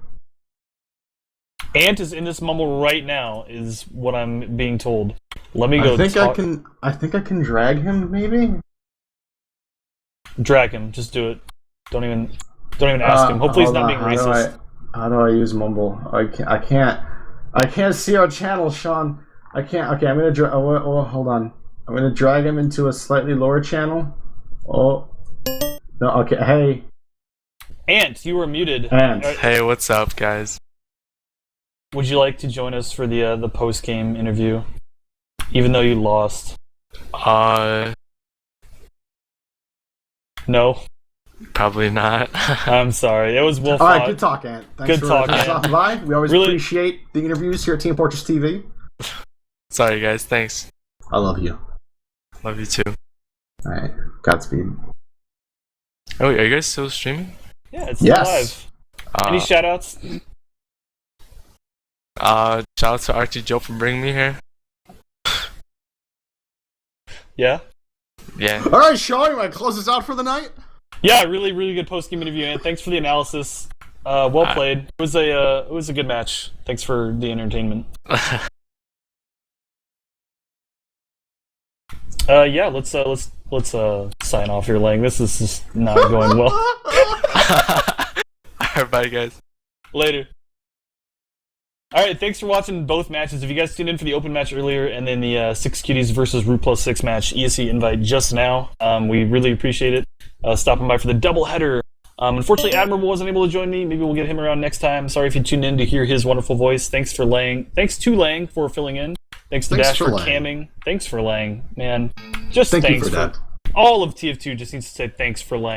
Ant is in this mumble right now, is what I'm being told. Let me go. I think I can drag him, maybe. Drag him. Just do it. Don't even ask him. Hopefully he's not being racist. How do I use Mumble? I can't see our channel, Sean. I can't. Okay, I'm gonna hold on. I'm gonna drag him into a slightly lower channel. Oh no. Okay. Hey. Ant, you were muted. Ant. Hey, what's up, guys? Would you like to join us for the post game interview, even though you lost? No. Probably not. I'm sorry. It was Wolf. All right. Good talk, Ant. Thanks Good for talk, Ant. stopping by. We always Really appreciate the interviews here at Team Fortress TV. Sorry, guys. Thanks. I love you. Love you too. All right. Godspeed. Oh, are you guys still streaming? Yeah, it's Yes. live. Any shout-outs? Shout out to Archie Joe for bringing me here. Yeah? Yeah. All right, Sean, you want to close this out for the night? Yeah, really, really good post-game interview, and thanks for the analysis. Well played. It was a good match. Thanks for the entertainment. Yeah, let's sign off here, Lang. This is just not going well. Alright, bye, guys. Later. Alright, thanks for watching both matches. If you guys tuned in for the open match earlier and then the 6cuties versus Root Plus 6 match, ESEA-Invite just now, we really appreciate it. Stopping by for the doubleheader. Unfortunately, Admirable wasn't able to join me. Maybe we'll get him around next time. Sorry if you tuned in to hear his wonderful voice. Thanks to Lang for filling in. Thanks to Dash for camming. Thanks for Lang, man. Just Thank thanks you for that. All of TF2 just needs to say thanks for Lang.